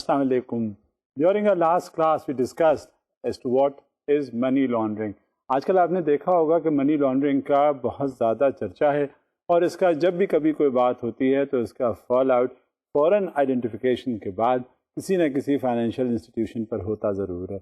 Assalamu alaikum. During our last class we discussed as to what is money laundering. آج کل آپ نے دیکھا ہوگا کہ منی لانڈرنگ کا بہت زیادہ چرچا ہے اور اس کا جب بھی کبھی کوئی بات ہوتی ہے تو اس کا فال آؤٹ فوراً آئیڈینٹیفیکیشن کے بعد کسی نہ کسی فائنینشیل انسٹیٹیوشن پر ہوتا ضرور ہے.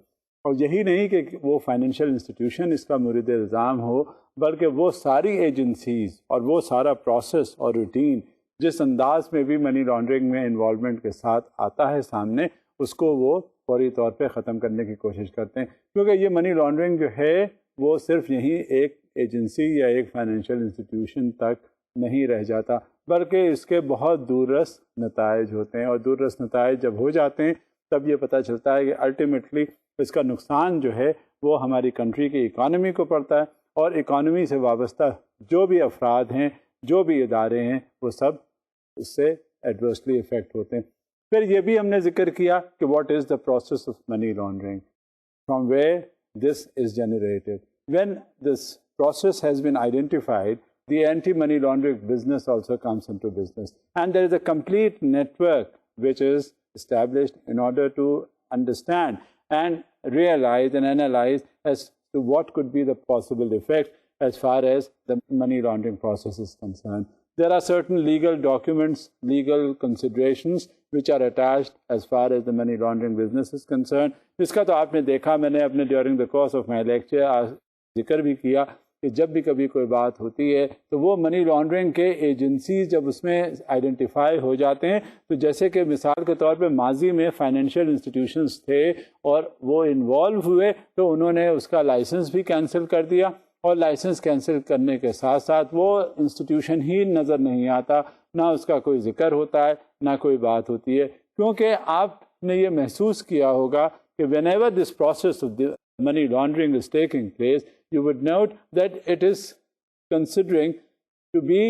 اور یہی نہیں کہ وہ فائنینشیل انسٹیٹیوشن اس کا مورد الزام ہو، بلکہ وہ ساری ایجنسیز اور وہ سارا پروسیس اور روٹین جس انداز میں بھی منی لانڈرنگ میں انوالومنٹ کے ساتھ آتا ہے سامنے، اس کو وہ فوری طور پہ ختم کرنے کی کوشش کرتے ہیں. کیونکہ یہ منی لانڈرنگ جو ہے وہ صرف یہیں ایک ایجنسی یا ایک فائنینشیل انسٹیٹیوشن تک نہیں رہ جاتا، بلکہ اس کے بہت دوررس نتائج ہوتے ہیں. اور دوررس نتائج جب ہو جاتے ہیں تب یہ پتہ چلتا ہے کہ الٹیمیٹلی اس کا نقصان جو ہے وہ ہماری کنٹری کی اکانومی کو پڑتا ہے، اور اکانومی سے وابستہ جو بھی افراد ہیں، جو بھی ادارے ہیں، وہ سب اس سے ایڈورسلی افیکٹ ہوتے ہیں. پھر یہ بھی ہم نے ذکر کیا کہ what is the process of money laundering, from where this is generated. When this process has been identified, the anti-money laundering business also comes into business. And there is a complete network which is established in order to understand and realize and analyze as to what could be the possible effect as far as the money laundering process is concerned. There are certain legal documents, legal considerations which are attached as far as the money laundering business is concerned. اس کا تو آپ نے دیکھا، میں نے اپنے during the course of my lecture ذکر بھی کیا کہ جب بھی کبھی کوئی بات ہوتی ہے تو وہ منی لانڈرنگ کے ایجنسیز جب اس میں آئیڈینٹیفائی ہو جاتے ہیں، تو جیسے کہ مثال کے طور پہ ماضی میں فائنینشیل انسٹیٹیوشنز تھے اور وہ انوالو ہوئے تو انہوں نے اس کا لائسنس بھی کینسل کر دیا، اور لائسنس کینسل کرنے کے ساتھ ساتھ وہ انسٹیٹیوشن ہی نظر نہیں آتا، نہ اس کا کوئی ذکر ہوتا ہے، نہ کوئی بات ہوتی ہے. کیونکہ آپ نے یہ محسوس کیا ہوگا کہ whenever this process of the money laundering is taking place, you would note that it is considering to be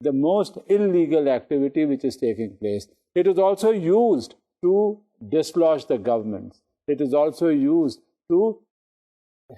the most illegal activity which is taking place. It is also used to dislodge the governments. It is also used to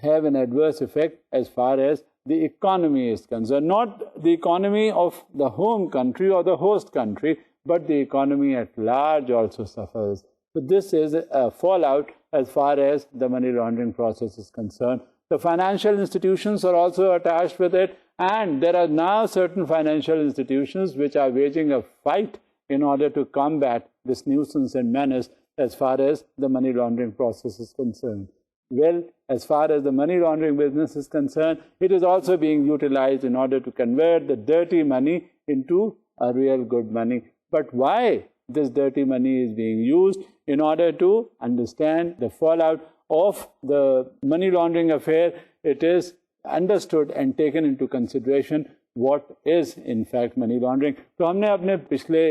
have an adverse effect as far as the economy is concerned. Not the economy of the home country or the host country, but the economy at large also suffers. So this is a fallout as far as the money laundering process is concerned. The financial institutions are also attached with it, and there are now certain financial institutions which are waging a fight in order to combat this nuisance and menace as far as the money laundering process is concerned. Well, as far as the money laundering business is concerned, it is also being utilized in order to convert the dirty money into a real good money. But why this dirty money is being used? In order to understand the fallout of the money laundering affair, it is understood and taken into consideration what is in fact money laundering. تو ہم نے اپنے پچھلے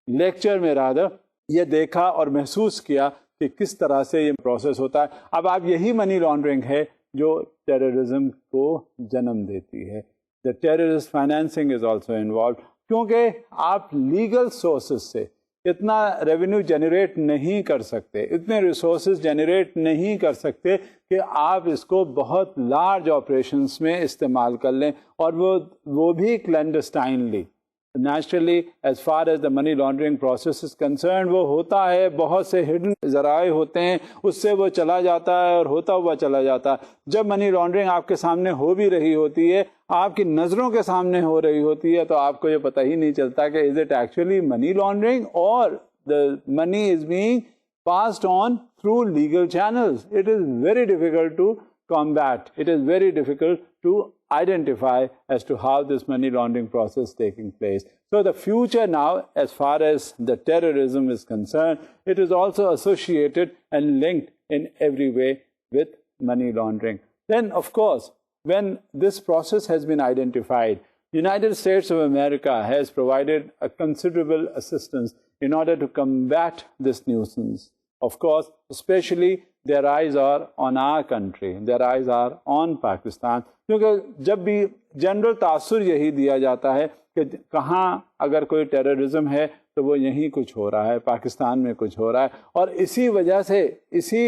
lecture میں رادہ یہ دیکھا اور محسوس کیا کہ کس طرح سے یہ پروسیس ہوتا ہے. اب آپ یہی منی لانڈرنگ ہے جو ٹیررزم کو جنم دیتی ہے. The terrorist financing is also involved. کیونکہ آپ لیگل سورسز سے اتنا ریونیو جنریٹ نہیں کر سکتے، اتنے ریسورسز جنریٹ نہیں کر سکتے کہ آپ اس کو بہت لارج آپریشنس میں استعمال کر لیں، اور وہ بھی clandestinely. Naturally as far as the money laundering process is concerned وہ ہوتا ہے، بہت سے ہڈن ذرائع ہوتے ہیں، اس سے وہ چلا جاتا ہے اور ہوتا ہوا چلا جاتا ہے. جب منی لانڈرنگ آپ کے سامنے ہو بھی رہی ہوتی ہے، آپ کی نظروں کے سامنے ہو رہی ہوتی ہے، تو آپ کو یہ پتہ ہی نہیں چلتا کہ is it actually money laundering اور the money is being passed on through legal channels. It is very difficult to combat. It is very difficult to identify as to how this money laundering process is taking place. So the future now, as far as the terrorism is concerned, it is also associated and linked in every way with money laundering. Then, of course, when this process has been identified, United States of America has provided a considerable assistance in order to combat this nuisance. Of course, especially their eyes are on our country, their eyes are on Pakistan. کیونکہ جب بھی general تاثر یہی دیا جاتا ہے کہ کہاں اگر کوئی ٹیررزم ہے تو وہ یہیں کچھ ہو رہا ہے، پاکستان میں کچھ ہو رہا ہے. اور اسی وجہ سے اسی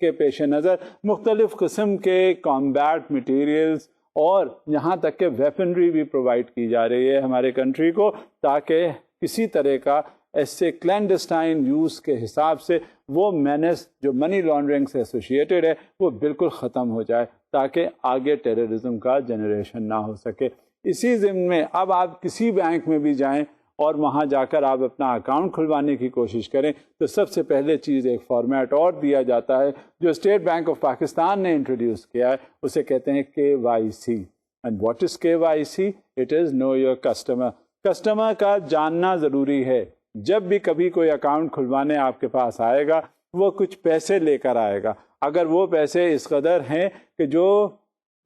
کے پیش نظر مختلف قسم کے کامبیٹ مٹیریلز اور یہاں تک کہ ویپنری بھی پرووائڈ کی جا رہی ہے ہمارے کنٹری کو، تاکہ کسی طرح کا ایسے کلینڈسٹائن یوز کے حساب سے وہ مینس جو منی لانڈرنگ سے ایسوسیٹڈ ہے وہ بالکل ختم ہو جائے تاکہ آگے ٹیررزم کا جنریشن نہ ہو سکے۔ اسی ضمن میں اب آپ کسی بینک میں بھی جائیں اور وہاں جا کر آپ اپنا اکاؤنٹ کھلوانے کی کوشش کریں تو سب سے پہلے چیز ایک فارمیٹ اور دیا جاتا ہے جو اسٹیٹ بینک آف پاکستان نے انٹروڈیوس کیا ہے، اسے کہتے ہیں KYC۔ And what is KYC؟ It is know your customer. Customer کا جاننا ضروری ہے۔ جب بھی کبھی کوئی اکاؤنٹ کھلوانے آپ کے پاس آئے گا وہ کچھ پیسے لے کر آئے گا، اگر وہ پیسے اس قدر ہیں کہ جو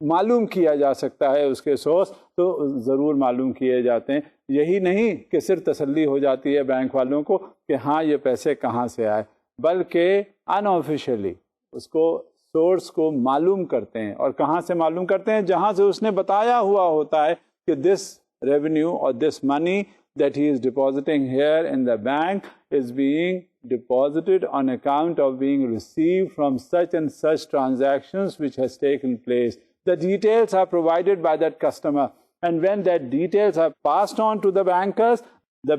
معلوم کیا جا سکتا ہے اس کے سورس تو ضرور معلوم کیے جاتے ہیں۔ یہی نہیں کہ صرف تسلی ہو جاتی ہے بینک والوں کو کہ ہاں یہ پیسے کہاں سے آئے، بلکہ ان آفیشیلی اس کو سورس کو معلوم کرتے ہیں۔ اور کہاں سے معلوم کرتے ہیں؟ جہاں سے اس نے بتایا ہوا ہوتا ہے کہ دس revenue or this money that he is depositing here in the bank is being deposited on account of being received from such and such transactions which has taken place. The details are provided by that customer, and when that details are passed on to the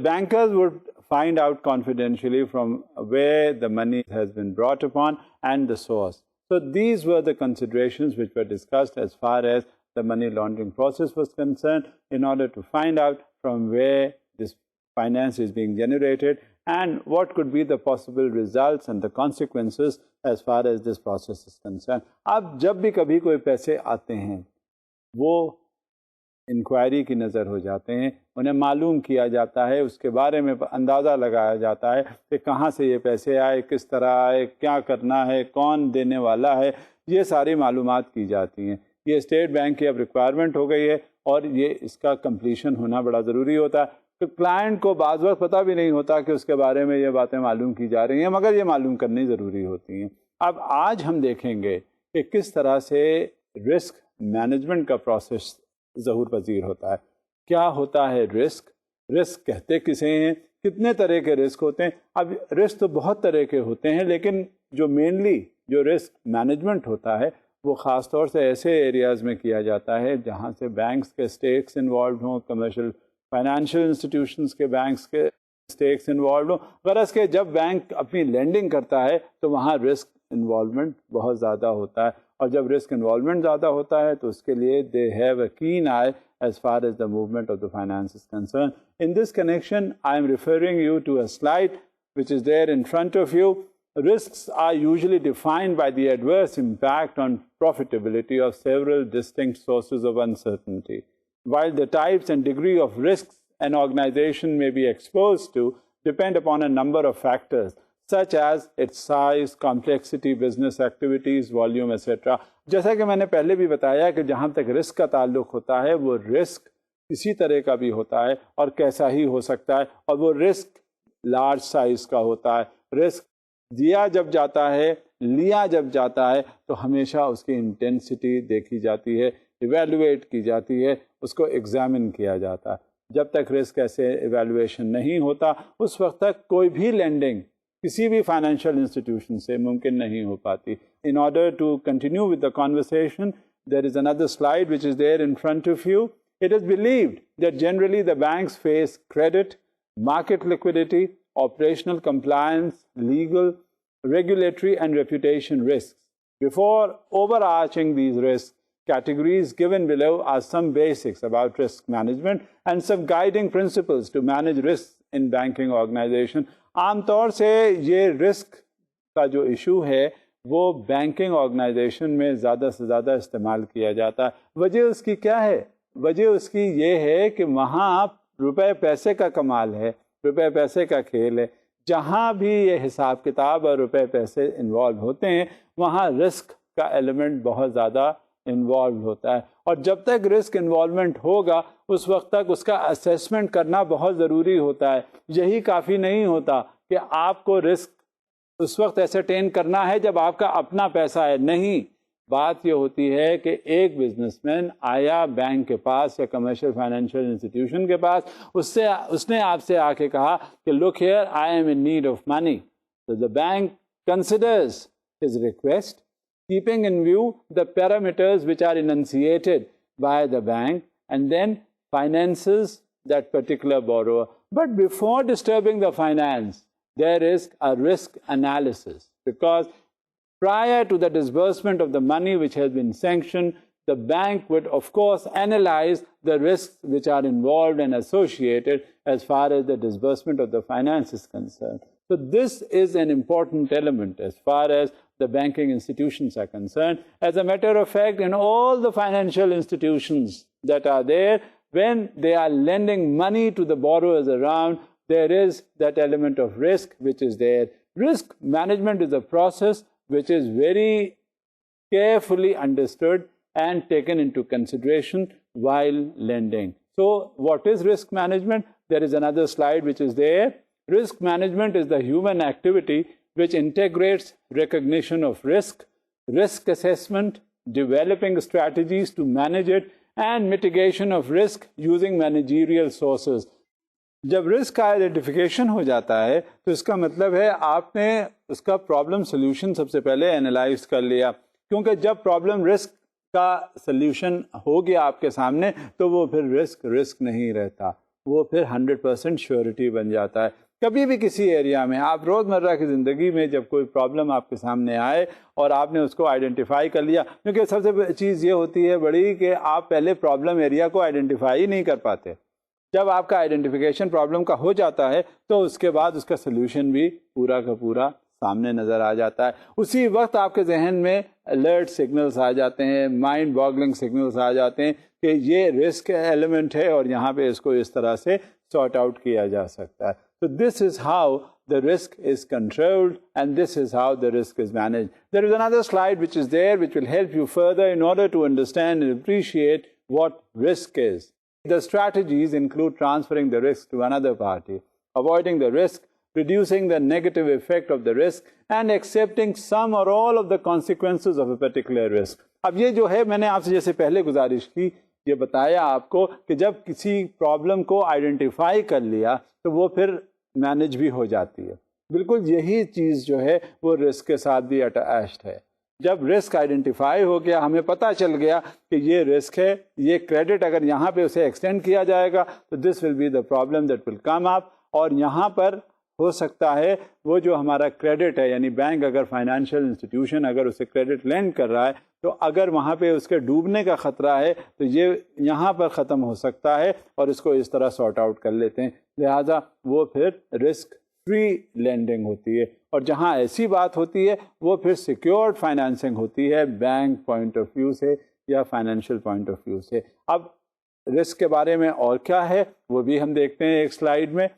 bankers would find out confidentially from where the money has been brought upon and the source. So these were the considerations which were discussed as far as the money laundering process was concerned in order to find out from where this finance is being generated and what could be the possible results and the consequences as far as this process is concerned. اب جب بھی کبھی کوئی پیسے آتے ہیں وہ inquiry کی نظر ہو جاتے ہیں، انہیں معلوم کیا جاتا ہے، اس کے بارے میں اندازہ لگایا جاتا ہے کہ کہاں سے یہ پیسے آئے، کس طرح آئے، کیا کرنا ہے، کون دینے والا ہے، یہ ساری معلومات کی جاتی ہیں۔ یہ اسٹیٹ بینک کی اب ریکوائرمنٹ ہو گئی ہے اور یہ اس کا کمپلیشن ہونا بڑا ضروری ہوتا ہے۔ تو کلائنٹ کو بعض وقت پتہ بھی نہیں ہوتا کہ اس کے بارے میں یہ باتیں معلوم کی جا رہی ہیں، مگر یہ معلوم کرنی ضروری ہوتی ہیں۔ اب آج ہم دیکھیں گے کہ کس طرح سے رسک مینجمنٹ کا پروسیس ظہور پذیر ہوتا ہے۔ کیا ہوتا ہے رسک؟ رسک کہتے کسے ہیں؟ کتنے طرح کے رسک ہوتے ہیں؟ اب رسک تو بہت طرح کے ہوتے ہیں، لیکن جو مینلی جو رسک مینجمنٹ ہوتا ہے وہ خاص طور سے ایسے ایریاز میں کیا جاتا ہے جہاں سے بینکس کے اسٹیکس انوالوڈ ہوں، کمرشل فائنینشیل انسٹیٹیوشنس کے بینکس کے اسٹیکس انوالوڈ ہوں۔ غرض کہ جب بینک اپنی لینڈنگ کرتا ہے تو وہاں رسک انوالومنٹ بہت زیادہ ہوتا ہے، اور جب رسک انوالومنٹ زیادہ ہوتا ہے تو اس کے لیے they have a can I as far as the movement of the finance is concerned. In this connection, I am referring you to a slide which is there in front of you. Risks are usually defined by the adverse impact on profitability of several distinct sources of uncertainty. While the types and degree of risks an organization may be exposed to depend upon a number of factors, such as its size, complexity, business activities, volume, etc. جیسا کہ میں نے پہلے بھی بتایا کہ جہاں تک رسک کا تعلق ہوتا ہے وہ رسک کسی طرح کا بھی ہوتا ہے اور کیسا ہی ہو سکتا ہے، اور وہ رسک لارج سائز کا ہوتا ہے۔ رسک دیا جب جاتا ہے، لیا جب جاتا ہے تو ہمیشہ اس کی انٹینسٹی دیکھی جاتی ہے، ایویلویٹ کی جاتی ہے، اس کو ایگزامن کیا جاتا ہے۔ جب تک رسک ایسے ایویلویشن نہیں ہوتا اس وقت تک کوئی بھی لینڈنگ کسی بھی فائنینشیل انسٹیٹیوشن سے ممکن نہیں ہو پاتی۔ In order to continue with the conversation, there is another slide which is there in front of you. It is believed that generally the banks face credit, market liquidity, operational compliance, legal, regulatory and reputation risks. Before overarching these risks, categories given below are some basics about risk management and some guiding principles to manage risks in banking organization. عام طور سے یہ risk کا جو issue ہے وہ banking organization میں زیادہ سے زیادہ استعمال کیا جاتا ہے۔ وجہ اس کی کیا ہے؟ وجہ اس کی یہ ہے کہ وہاں روپے پیسے کا کمال ہے، روپے پیسے کا کھیل ہے۔ جہاں بھی یہ حساب کتاب اور روپے پیسے انوالو ہوتے ہیں وہاں رسک کا ایلیمنٹ بہت زیادہ انوالو ہوتا ہے، اور جب تک رسک انوالومنٹ ہوگا اس وقت تک اس کا اسیسمنٹ کرنا بہت ضروری ہوتا ہے۔ یہی کافی نہیں ہوتا کہ آپ کو رسک اس وقت ایسرٹین کرنا ہے جب آپ کا اپنا پیسہ ہے، نہیں، بات یہ ہوتی ہے کہ ایک بزنس مین آیا بینک کے پاس یا کمرشل فائنینشیل انسٹیٹیوشن کے پاس، اس نے آپ سے آ کے کہا کہ look here I am in need of money, تو the bank considers his request keeping in view the parameters which are enunciated by the bank and then finances that particular borrower. But before disturbing the finance, there is a risk analysis, because prior to the disbursement of the money which has been sanctioned, the bank would of course analyze the risks which are involved and associated as far as the disbursement of the finance is concerned. So this is an important element as far as the banking institutions are concerned. As a matter of fact, in all the financial institutions that are there, when they are lending money to the borrowers around, there is that element of risk which is there. Risk management is a process which is very carefully understood and taken into consideration while lending. So what is risk management? There is another slide which is there. Risk management is the human activity which integrates recognition of risk, risk assessment, developing strategies to manage it, and mitigation of risk using managerial sources. جب risk کا identification ہو جاتا ہے تو اس کا مطلب ہے آپ نے اس کا پرابلم سلیوشن سب سے پہلے انالائز کر لیا، کیونکہ جب پرابلم رسک کا سلیوشن ہو گیا آپ کے سامنے تو وہ پھر رسک نہیں رہتا، وہ پھر 100% شیورٹی بن جاتا ہے. کبھی بھی کسی ایریا میں آپ روزمرہ کی زندگی میں جب کوئی پرابلم آپ کے سامنے آئے اور آپ نے اس کو آئیڈینٹیفائی کر لیا، کیونکہ سب سے چیز یہ ہوتی ہے بڑی کہ آپ پہلے پرابلم ایریا کو آئیڈینٹیفائی نہیں کر پاتے. جب آپ کا آئیڈینٹیفیکیشن پرابلم کا ہو جاتا ہے تو اس کے بعد اس کا سلیوشن بھی پورا کا پورا سامنے نظر آ جاتا ہے. اسی وقت آپ کے ذہن میں الرٹ سگنلز آ جاتے ہیں، مائنڈ باگلنگ سگنلز آ جاتے ہیں کہ یہ رسک ایلیمنٹ ہے اور یہاں پہ اس کو اس طرح سے سارٹ آؤٹ کیا جا سکتا ہے. So this is how the risk is controlled and this is how the risk is managed. There is another slide which is there which will help you further in order to understand and appreciate what risk is. The strategies include transferring the risk to another party, avoiding the risk, reducing the negative effect of the risk, and accepting some or all of the consequences of a particular risk. اب یہ جو ہے میں نے آپ سے جیسے پہلے گزارش کی، یہ بتایا آپ کو کہ جب کسی پرابلم کو آئیڈینٹیفائی کر لیا تو وہ پھر مینج بھی ہو جاتی ہے. بالکل یہی چیز جو ہے وہ رسک کے ساتھ بھی اٹیچڈ ہے. جب رسک آئیڈینٹیفائی ہو گیا، ہمیں پتہ چل گیا کہ یہ رسک ہے، یہ کریڈٹ اگر یہاں پہ اسے ایکسٹینڈ کیا جائے گا تو this will be the problem that will come up. اور یہاں پر ہو سکتا ہے وہ جو ہمارا کریڈٹ ہے، یعنی بینک اگر فائنینشیل انسٹیٹیوشن اگر اسے کریڈٹ لینڈ کر رہا ہے تو اگر وہاں پہ اس کے ڈوبنے کا خطرہ ہے تو یہ یہاں پر ختم ہو سکتا ہے اور اس کو اس طرح سارٹ آؤٹ کر لیتے ہیں. لہٰذا وہ پھر رسک فری لینڈنگ ہوتی ہے. اور جہاں ایسی بات ہوتی ہے وہ پھر سیکیورڈ فائنینسنگ ہوتی ہے بینک پوائنٹ آف ویو سے یا فائنینشیل پوائنٹ آف ویو سے. اب رسک کے بارے میں اور کیا ہے وہ بھی ہم دیکھتے ہیں ایک سلائیڈ میں.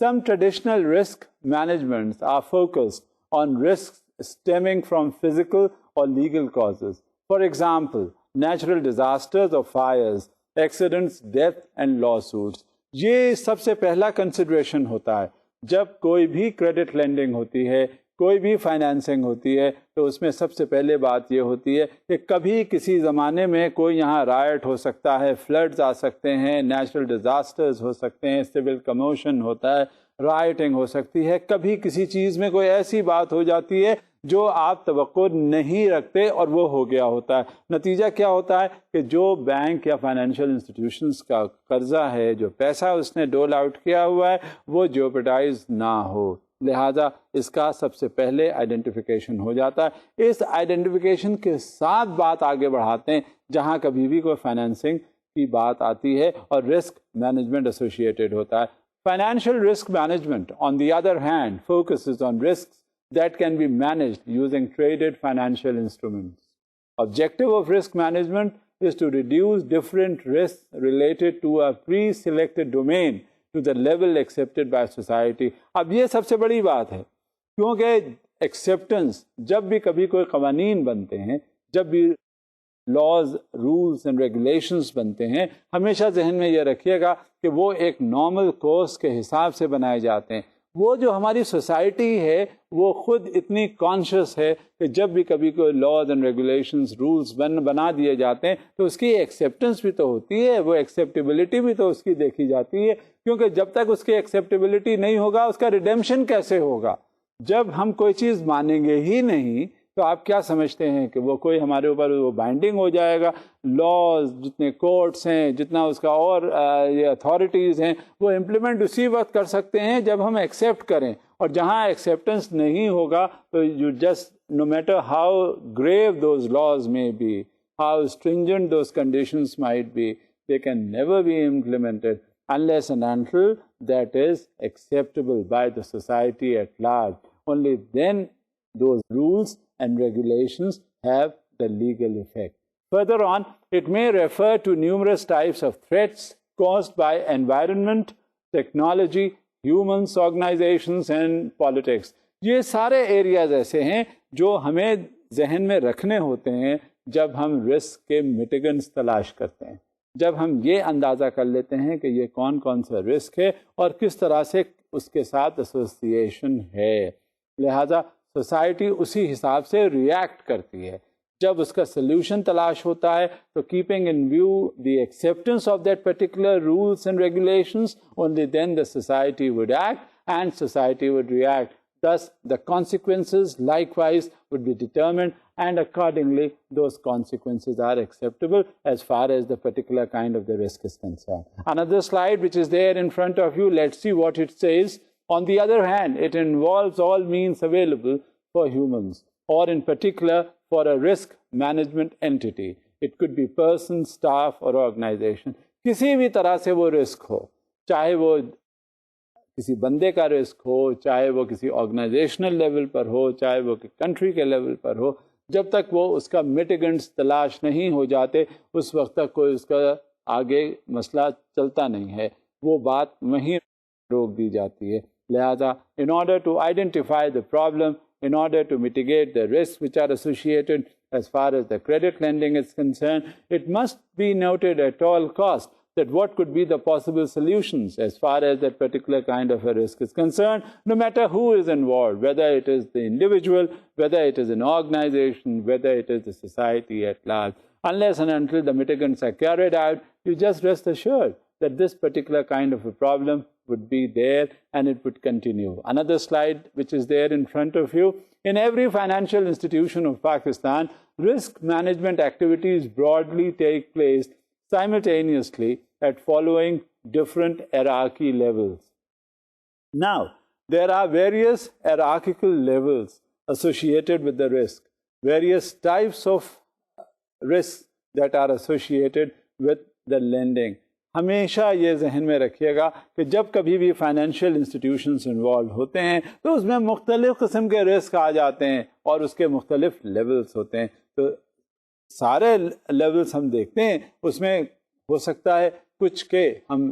Some traditional risk managements are focused on risks stemming from physical or legal causes. For example, natural disasters or fires, accidents, death and lawsuits. یہ سب سے پہلا کنسیڈریشن ہوتا ہے جب کوئی بھی کریڈٹ لینڈنگ ہوتی ہے، کوئی بھی فائنینسنگ ہوتی ہے تو اس میں سب سے پہلے بات یہ ہوتی ہے کہ کبھی کسی زمانے میں کوئی یہاں رائٹ ہو سکتا ہے، فلڈز آ سکتے ہیں، نیچرل ڈیزاسٹرز ہو سکتے ہیں، سول کموشن ہوتا ہے، رائٹنگ ہو سکتی ہے. کبھی کسی چیز میں کوئی ایسی بات ہو جاتی ہے جو آپ توقع نہیں رکھتے اور وہ ہو گیا ہوتا ہے. نتیجہ کیا ہوتا ہے کہ جو بینک یا فائنینشیل انسٹیٹیوشنز کا قرضہ ہے، جو پیسہ اس نے ڈول آؤٹ کیا ہوا ہے، وہ جیوپرڈائز نہ ہو. لہٰذا اس کا سب سے پہلے آئیڈینٹیفیکیشن ہو جاتا ہے. اس آئیڈینٹیفیکیشن کے ساتھ بات آگے بڑھاتے ہیں جہاں کبھی بھی کوئی فائنینسنگ کی بات آتی ہے اور رسک مینجمنٹ ایسوسیٹیڈ ہوتا ہے. Financial risk management, on the other hand, focuses on risks that can be managed using traded financial instruments. Objective of risk management is to reduce different risks related to a pre-selected domain to the level accepted by society. اب یہ سب سے بڑی بات ہے کیونکہ acceptance جب بھی کبھی کوئی قوانین بنتے ہیں، جب بھی لاز، رولز اینڈ ریگولیشنز بنتے ہیں، ہمیشہ ذہن میں یہ رکھیے گا کہ وہ ایک نارمل کورس کے حساب سے بنائے جاتے ہیں. وہ جو ہماری سوسائٹی ہے وہ خود اتنی کانشیس ہے کہ جب بھی کبھی کوئی لاز اینڈ ریگولیشنز، رولز بنا دیے جاتے ہیں تو اس کی ایکسیپٹنس بھی تو ہوتی ہے، وہ ایکسیپٹیبلٹی بھی تو اس کی دیکھی جاتی ہے. کیونکہ جب تک اس کی ایکسیپٹیبلٹی نہیں ہوگا اس کا ریڈیمشن کیسے ہوگا؟ جب ہم کوئی چیز مانیں گے ہی نہیں تو آپ کیا سمجھتے ہیں کہ وہ کوئی ہمارے اوپر وہ بائنڈنگ ہو جائے گا؟ لاز جتنے کورٹس ہیں، جتنا اس کا اور یہ اتھارٹیز ہیں، وہ امپلیمنٹ اسی وقت کر سکتے ہیں جب ہم ایکسیپٹ کریں، اور جہاں ایکسیپٹنس نہیں ہوگا تو you just no matter how grave those laws may be, how stringent those conditions might be, they can never be implemented unless and until that is acceptable by the society at large. Only then those rules and regulations have the legal effect. Further on, it may refer to numerous types of threats caused by environment, technology, humans, organizations and politics. یہ سارے areas ایسے ہیں جو ہمیں ذہن میں رکھنے ہوتے ہیں جب ہم رسک کے میٹیگنٹس تلاش کرتے ہیں، جب ہم یہ اندازہ کر لیتے ہیں کہ یہ کون کون سا رسک ہے اور کس طرح سے اس کے ساتھ ایسوسیشن ہے. لہذا سوسائٹی اسی حساب سے ریئیکٹ کرتی ہے. جب اس کا سلیوشن تلاش ہوتا ہے تو keeping in view the acceptance of that particular rules and regulations, only then the society would act and society would react. Thus, the consequences likewise would be determined, and accordingly, those consequences are acceptable as far as the particular kind of the risk is concerned. Another slide which is there in front of you, let's see what it says. On the other hand, it involves all means available for humans, or in particular for a risk management entity. It could be person, staff, or organization. کسی بھی طرح سے وہ risk ہو، چاہے وہ کسی بندے کا رسک ہو، چاہے وہ کسی آرگنائزیشنل لیول پر ہو، چاہے وہ کنٹری کے لیول پر ہو، جب تک وہ اس کا میٹیگنٹس تلاش نہیں ہو جاتے اس وقت تک کوئی اس کا آگے مسئلہ چلتا نہیں ہے، وہ بات وہیں روک دی جاتی ہے. لہذا in order to identify the problem, in order to mitigate the risks which are associated as far as the credit lending is concerned, it must be noted at all costs that what could be the possible solutions as far as that particular kind of a risk is concerned, no matter who is involved, whether it is the individual, whether it is an organization, whether it is the society at large. Unless and until the mitigants are carried out, you just rest assured that this particular kind of a problem would be there and it would continue. Another slide which is there in front of you. In every financial institution of Pakistan, risk management activities broadly take place simultaneously at following different hierarchy levels. Now, there are various hierarchical levels associated with the risk, various types of risks that are associated with the lending. ہمیشہ یہ ذہن میں رکھیے گا کہ جب کبھی بھی financial institutions involve ہوتے ہیں تو اس میں مختلف قسم کے رسک آ جاتے ہیں اور اس کے مختلف لیولز ہوتے ہیں. تو سارے لیولز ہم دیکھتے ہیں، اس میں ہو سکتا ہے کچھ کے ہم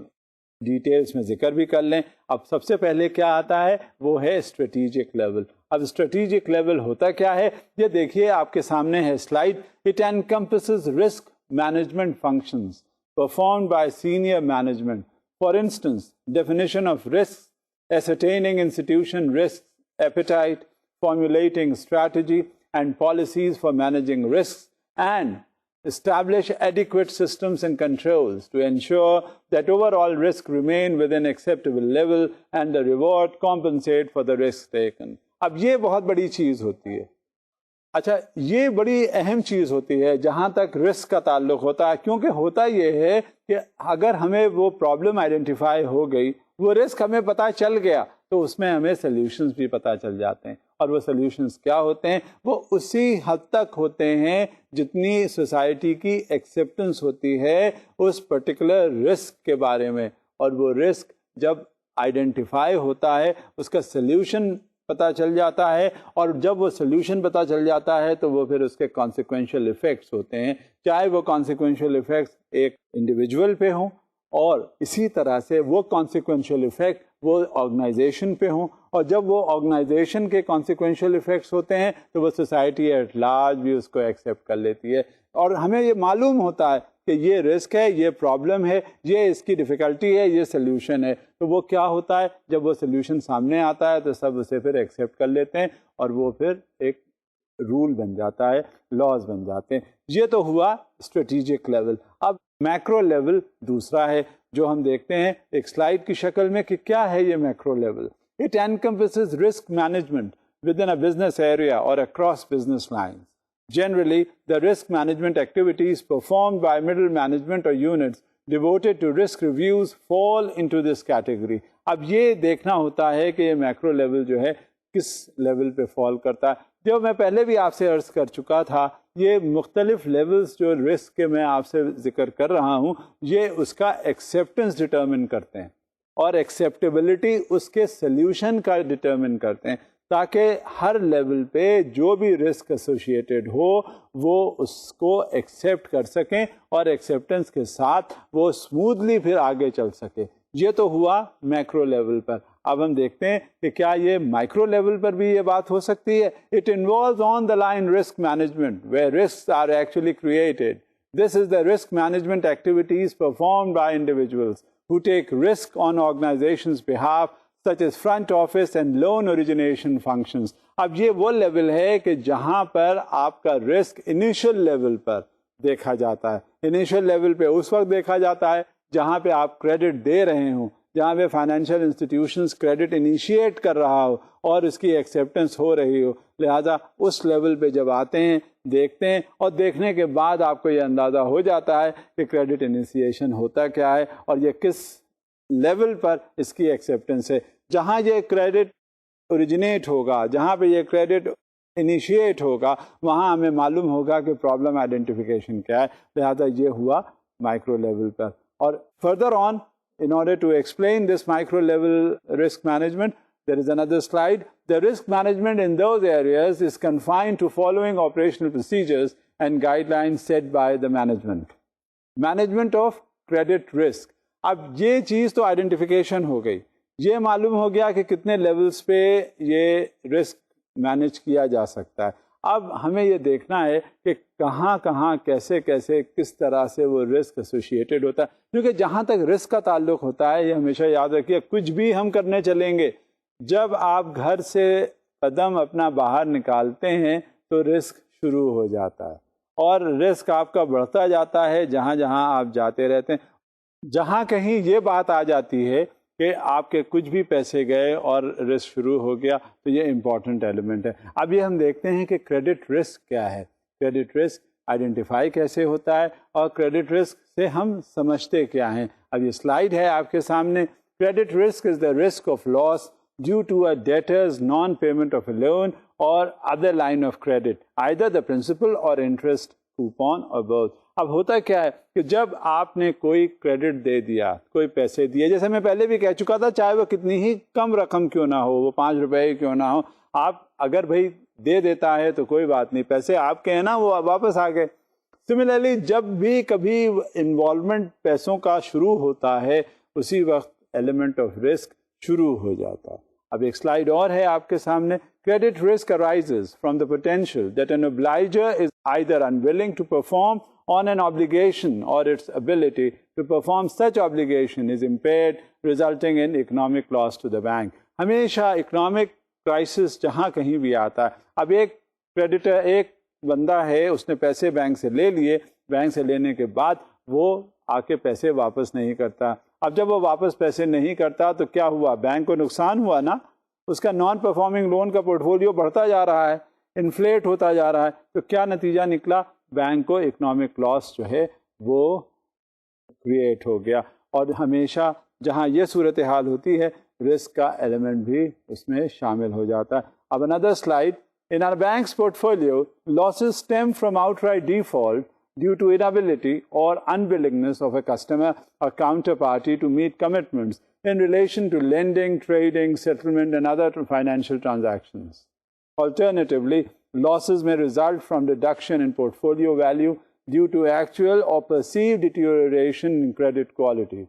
ڈیٹیلز میں ذکر بھی کر لیں. اب سب سے پہلے کیا آتا ہے وہ ہے اسٹریٹجک لیول. اب اسٹریٹجک لیول ہوتا کیا ہے یہ دیکھیے آپ کے سامنے ہے slide. It encompasses risk management functions performed by senior management. For instance, definition of risks, ascertaining institution risks, appetite, formulating strategy and policies for managing risks, and establish adequate systems and controls to ensure that overall risk remain within acceptable level and the reward compensate for the risks taken. اب یہ بہت بڑی چیز ہوتی ہے. اچھا یہ بڑی اہم چیز ہوتی ہے جہاں تک رسک کا تعلق ہوتا ہے، کیونکہ ہوتا یہ ہے کہ اگر ہمیں وہ پرابلم آئیڈینٹیفائی ہو گئی، وہ رسک ہمیں پتہ چل گیا تو اس میں ہمیں سلیوشنز بھی پتہ چل جاتے ہیں. اور وہ سلیوشنز کیا ہوتے ہیں؟ وہ اسی حد تک ہوتے ہیں جتنی سوسائٹی کی ایکسیپٹنس ہوتی ہے اس پرٹیکولر رسک کے بارے میں. اور وہ رسک جب آئیڈینٹیفائی ہوتا ہے اس کا سلیوشن پتہ چل جاتا ہے، اور جب وہ سلیوشن پتہ چل جاتا ہے تو وہ پھر اس کے کانسیکوینشل ایفیکٹس ہوتے ہیں، چاہے وہ کانسیکوینشل ایفیکٹس ایک انڈیویجول پہ ہوں اور اسی طرح سے وہ کانسیکوینشل ایفیکٹ وہ آرگنائزیشن پہ ہوں، اور جب وہ آرگنائزیشن کے کانسیکوینشل ایفیکٹس ہوتے ہیں تو وہ سوسائٹی ایٹ لارج بھی اس کو ایکسیپٹ کر لیتی ہے. اور ہمیں یہ معلوم ہوتا ہے کہ یہ رسک ہے، یہ پرابلم ہے، یہ اس کی ڈیفیکلٹی ہے، یہ سلیوشن ہے. تو وہ کیا ہوتا ہے جب وہ سلیوشن سامنے آتا ہے تو سب اسے پھر ایکسیپٹ کر لیتے ہیں اور وہ پھر ایک رول بن جاتا ہے، لاز بن جاتے ہیں. یہ تو ہوا اسٹریٹجک لیول. اب میکرو لیول دوسرا ہے جو ہم دیکھتے ہیں ایک سلائیڈ کی شکل میں کہ کیا ہے یہ macro level. It encompasses risk management within a business area or across business lines. Generally, the risk management activities performed by middle management or units devoted to risk reviews fall into this category. اب یہ دیکھنا ہوتا ہے کہ یہ macro level جو ہے کس لیول پہ فال کرتا ہے. جو میں پہلے بھی آپ سے عرض کر چکا تھا, یہ مختلف لیولز جو رسک کے میں آپ سے ذکر کر رہا ہوں, یہ اس کا ایکسیپٹنس ڈٹرمن کرتے ہیں اور ایکسیپٹیبلٹی اس کے سلیوشن کا ڈٹرمن کرتے ہیں, تاکہ ہر لیول پہ جو بھی رسک ایسوسیٹیڈ ہو وہ اس کو ایکسیپٹ کر سکیں اور ایکسیپٹنس کے ساتھ وہ اسموتھلی پھر آگے چل سکے. یہ تو ہوا میکرو لیول پر. اب ہم دیکھتے ہیں کہ کیا یہ مائکرو لیول پر بھی یہ بات ہو سکتی ہے. It involves on the line risk management where risks are actually created. This is the risk management activities performed by individuals who take risk on organization's behalf, such as front office and loan origination functions. اب یہ وہ level ہے کہ جہاں پر آپ کا risk initial level پر دیکھا جاتا ہے. انیشل لیول پہ اس وقت دیکھا جاتا ہے جہاں پہ آپ کریڈٹ دے رہے ہوں, جہاں پہ فائنینشیل انسٹیٹیوشنز کریڈٹ انیشیٹ کر رہا ہو اور اس کی ایکسیپٹنس ہو رہی ہو. لہذا اس لیول پہ جب آتے ہیں, دیکھتے ہیں, اور دیکھنے کے بعد آپ کو یہ اندازہ ہو جاتا ہے کہ کریڈٹ انیشیشن ہوتا کیا ہے اور یہ کس لیول پر اس کی ایکسیپٹنس ہے. جہاں یہ کریڈٹ اوریجنیٹ ہوگا, جہاں پہ یہ کریڈٹ انیشیٹ ہوگا, وہاں ہمیں معلوم ہوگا کہ پرابلم آئیڈینٹیفیکیشن کیا ہے. لہذا یہ ہوا مائکرو لیول پر. اور further on, in order to explain this micro level risk management, there is another slide. The risk management in those areas is confined to following operational procedures and guidelines set by the management. Management of credit risk. اب یہ چیز تو identification ہو گئی, یہ معلوم ہو گیا کہ کتنے لیولز پہ یہ رسک مینیج کیا جا سکتا ہے. اب ہمیں یہ دیکھنا ہے کہ کہاں کہاں کیسے کیسے کس طرح سے وہ رسک ایسوسیٹیڈ ہوتا ہے. کیونکہ جہاں تک رسک کا تعلق ہوتا ہے, یہ ہمیشہ یاد رکھیے, کچھ بھی ہم کرنے چلیں گے, جب آپ گھر سے قدم اپنا باہر نکالتے ہیں تو رسک شروع ہو جاتا ہے, اور رسک آپ کا بڑھتا جاتا ہے جہاں جہاں آپ جاتے رہتے ہیں. جہاں کہیں یہ بات آ جاتی ہے کہ آپ کے کچھ بھی پیسے گئے اور رسک شروع ہو گیا, تو یہ امپورٹنٹ ایلیمنٹ ہے. اب یہ ہم دیکھتے ہیں کہ کریڈٹ رسک کیا ہے, کریڈٹ رسک آئیڈینٹیفائی کیسے ہوتا ہے, اور کریڈٹ رسک سے ہم سمجھتے کیا ہیں. اب یہ سلائیڈ ہے آپ کے سامنے. Credit risk is the risk of loss due to a debtor's non payment of a loan or other line of credit, either the principal or interest, coupon or both. اب ہوتا کیا ہے کہ جب آپ نے کوئی کریڈٹ دے دیا, کوئی پیسے دیے, جیسے میں پہلے بھی کہہ چکا تھا, چاہے وہ کتنی ہی کم رقم کیوں نہ ہو, وہ 5 روپے کیوں نہ ہو, آپ اگر بھائی دے دیتا ہے تو کوئی بات نہیں, پیسے آپ کے ہیں نا, وہ واپس آ گئے. سملرلی جب بھی کبھی انوالومنٹ پیسوں کا شروع ہوتا ہے, اسی وقت ایلیمنٹ آف رسک شروع ہو جاتا ہے. اب ایک سلائیڈ اور ہے آپ کے سامنے. Credit risk arises from the potential that an obliger is either unwilling to perform on an obligation or its ability to perform such obligation is impaired, resulting in economic loss to the bank. ہمیشہ economic crisis جہاں کہیں بھی آتا ہے, اب ایک creditor, ایک بندہ ہے, اس نے پیسے بینک سے لے لیے, بینک سے لینے کے بعد وہ آ کے پیسے واپس نہیں کرتا. اب جب وہ واپس پیسے نہیں کرتا تو کیا ہوا, بینک کو نقصان ہوا نا, اس کا نان پرفارمنگ لون کا پورٹ فولیو بڑھتا جا رہا ہے, انفلیٹ ہوتا جا رہا ہے. تو کیا نتیجہ نکلا, بینک کو اکنامک لاس جو ہے وہ کریٹ ہو گیا. اور ہمیشہ جہاں یہ صورتحال ہوتی ہے, رسک کا ایلیمنٹ بھی اس میں شامل ہو جاتا ہے. اب another slide. In our bank's portfolio, losses stem from outright default due to inability or unwillingness of a customer or counterparty to meet commitments in relation to lending, trading, settlement, and other financial transactions. Alternatively, losses may result from reduction in portfolio value due to actual or perceived deterioration in credit quality.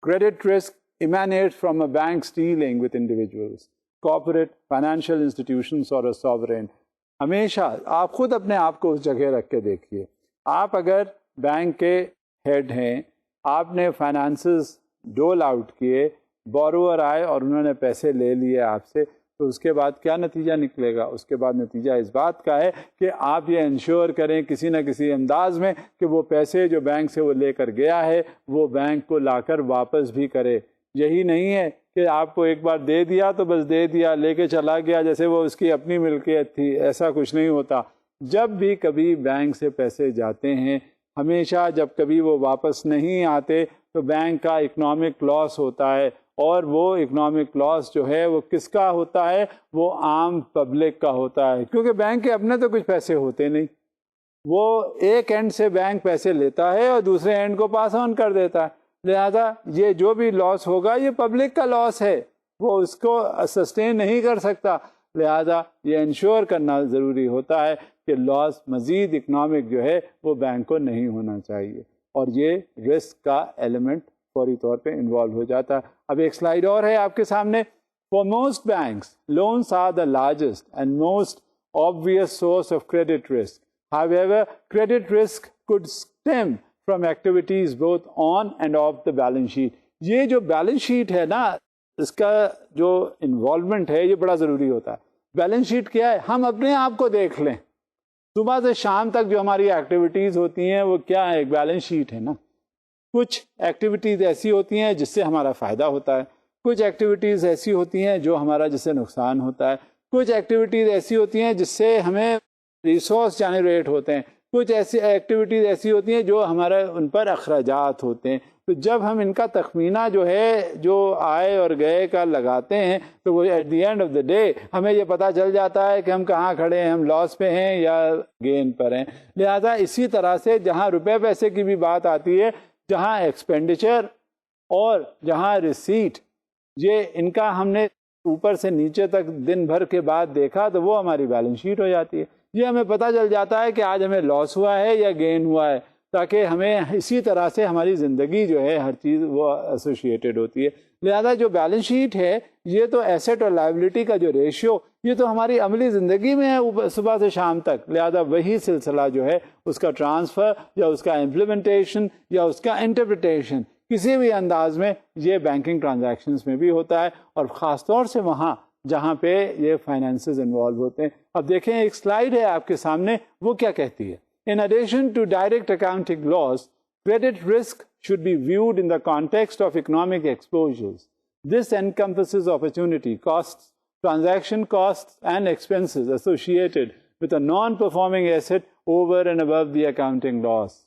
Credit risk emanates from a bank's dealing with individuals, corporate, financial institutions, or a sovereign. ہمیشہ آپ خود اپنے آپ کو اس جگہ رکھ کے دیکھیے. آپ اگر بینک کے ہیڈ ہیں, آپ نے فائنانسز ڈول آؤٹ کیے, بوروور آئے اور انہوں نے پیسے لے لیے آپ سے, تو اس کے بعد کیا نتیجہ نکلے گا؟ اس کے بعد نتیجہ اس بات کا ہے کہ آپ یہ انشور کریں کسی نہ کسی انداز میں کہ وہ پیسے جو بینک سے وہ لے کر گیا ہے وہ بینک کو لا کر واپس بھی کرے. یہی نہیں ہے کہ آپ کو ایک بار دے دیا تو بس دے دیا، لے کے چلا گیا جیسے وہ اس کی اپنی ملکیت تھی، ایسا کچھ نہیں ہوتا. جب بھی کبھی بینک سے پیسے جاتے ہیں، ہمیشہ جب کبھی وہ واپس نہیں آتے تو بینک کا اکنامک لاس ہوتا ہے، اور وہ اکنامک لاس جو ہے وہ کس کا ہوتا ہے؟ وہ عام پبلک کا ہوتا ہے، کیونکہ بینک کے اپنے تو کچھ پیسے ہوتے نہیں. وہ ایک اینڈ سے بینک پیسے لیتا ہے اور دوسرے اینڈ کو پاس آن کر دیتا ہے. لہذا یہ جو بھی لاس ہوگا یہ پبلک کا لاس ہے، وہ اس کو سسٹین نہیں کر سکتا. لہذا یہ انشور کرنا ضروری ہوتا ہے کہ لاس مزید اکنامک جو ہے وہ بینک کو نہیں ہونا چاہیے، اور یہ رسک کا ایلیمنٹ فوری طور پہ انوالو ہو جاتا ہے. اب ایک سلائیڈ اور ہے آپ کے سامنے. For most banks loans are the largest and most obvious source of credit risk. However, credit risk could stem from activities both on and off the balance sheet. یہ جو بیلنس شیٹ ہے نا، اس کا جو انوالومنٹ ہے یہ بڑا ضروری ہوتا ہے. بیلنس شیٹ کیا ہے؟ ہم اپنے آپ کو دیکھ لیں، صبح سے شام تک جو ہماری ایکٹیویٹیز ہوتی ہیں وہ کیا ہے؟ ایک بیلنس شیٹ ہے نا. کچھ ایکٹیویٹیز ایسی ہوتی ہیں جس سے ہمارا فائدہ ہوتا ہے، کچھ ایکٹیویٹیز ایسی ہوتی ہیں جو ہمارا جس سے نقصان ہوتا ہے، کچھ ایکٹیویٹیز ایسی ہوتی ہیں جس سے ہمیں ریسورس جنریٹ ہوتے ہیں، کچھ ایسی ایکٹیویٹیز ایسی ہوتی ہیں جو ہمارے ان پر اخراجات ہوتے ہیں. تو جب ہم ان کا تخمینہ جو ہے جو آئے اور گئے کا لگاتے ہیں تو وہ at the end of the day ہمیں یہ پتہ چل جاتا ہے کہ ہم کہاں کھڑے ہیں، ہم لاس پہ ہیں یا گین پر ہیں. لہذا اسی طرح سے جہاں روپے پیسے کی بھی بات آتی ہے، جہاں ایکسپینڈیچر اور جہاں ریسیٹ، یہ ان کا ہم نے اوپر سے نیچے تک دن بھر کے بعد دیکھا تو وہ ہماری بیلنس شیٹ ہو جاتی ہے. یہ ہمیں پتہ چل جاتا ہے کہ آج ہمیں لاس ہوا ہے یا گین ہوا ہے، تاکہ ہمیں اسی طرح سے ہماری زندگی جو ہے ہر چیز وہ ایسوسیٹڈ ہوتی ہے. لہذا جو بیلنس شیٹ ہے یہ تو ایسٹ اور لائبلٹی کا جو ریشیو، یہ تو ہماری عملی زندگی میں ہے صبح سے شام تک. لہذا وہی سلسلہ جو ہے اس کا ٹرانسفر یا اس کا امپلیمنٹیشن یا اس کا انٹرپریٹیشن کسی بھی انداز میں یہ بینکنگ ٹرانزیکشنز میں بھی ہوتا ہے، اور خاص طور سے وہاں جہاں پہ یہ فائنینسز انوالو ہوتے ہیں. اب دیکھیں ایک سلائیڈ ہے آپ کے سامنے، وہ کیا کہتی ہے. In addition to direct accounting loss, credit risk should be viewed in the context of economic exposures. This encompasses opportunity costs, transaction costs, and expenses associated with a non-performing asset over and above the accounting loss.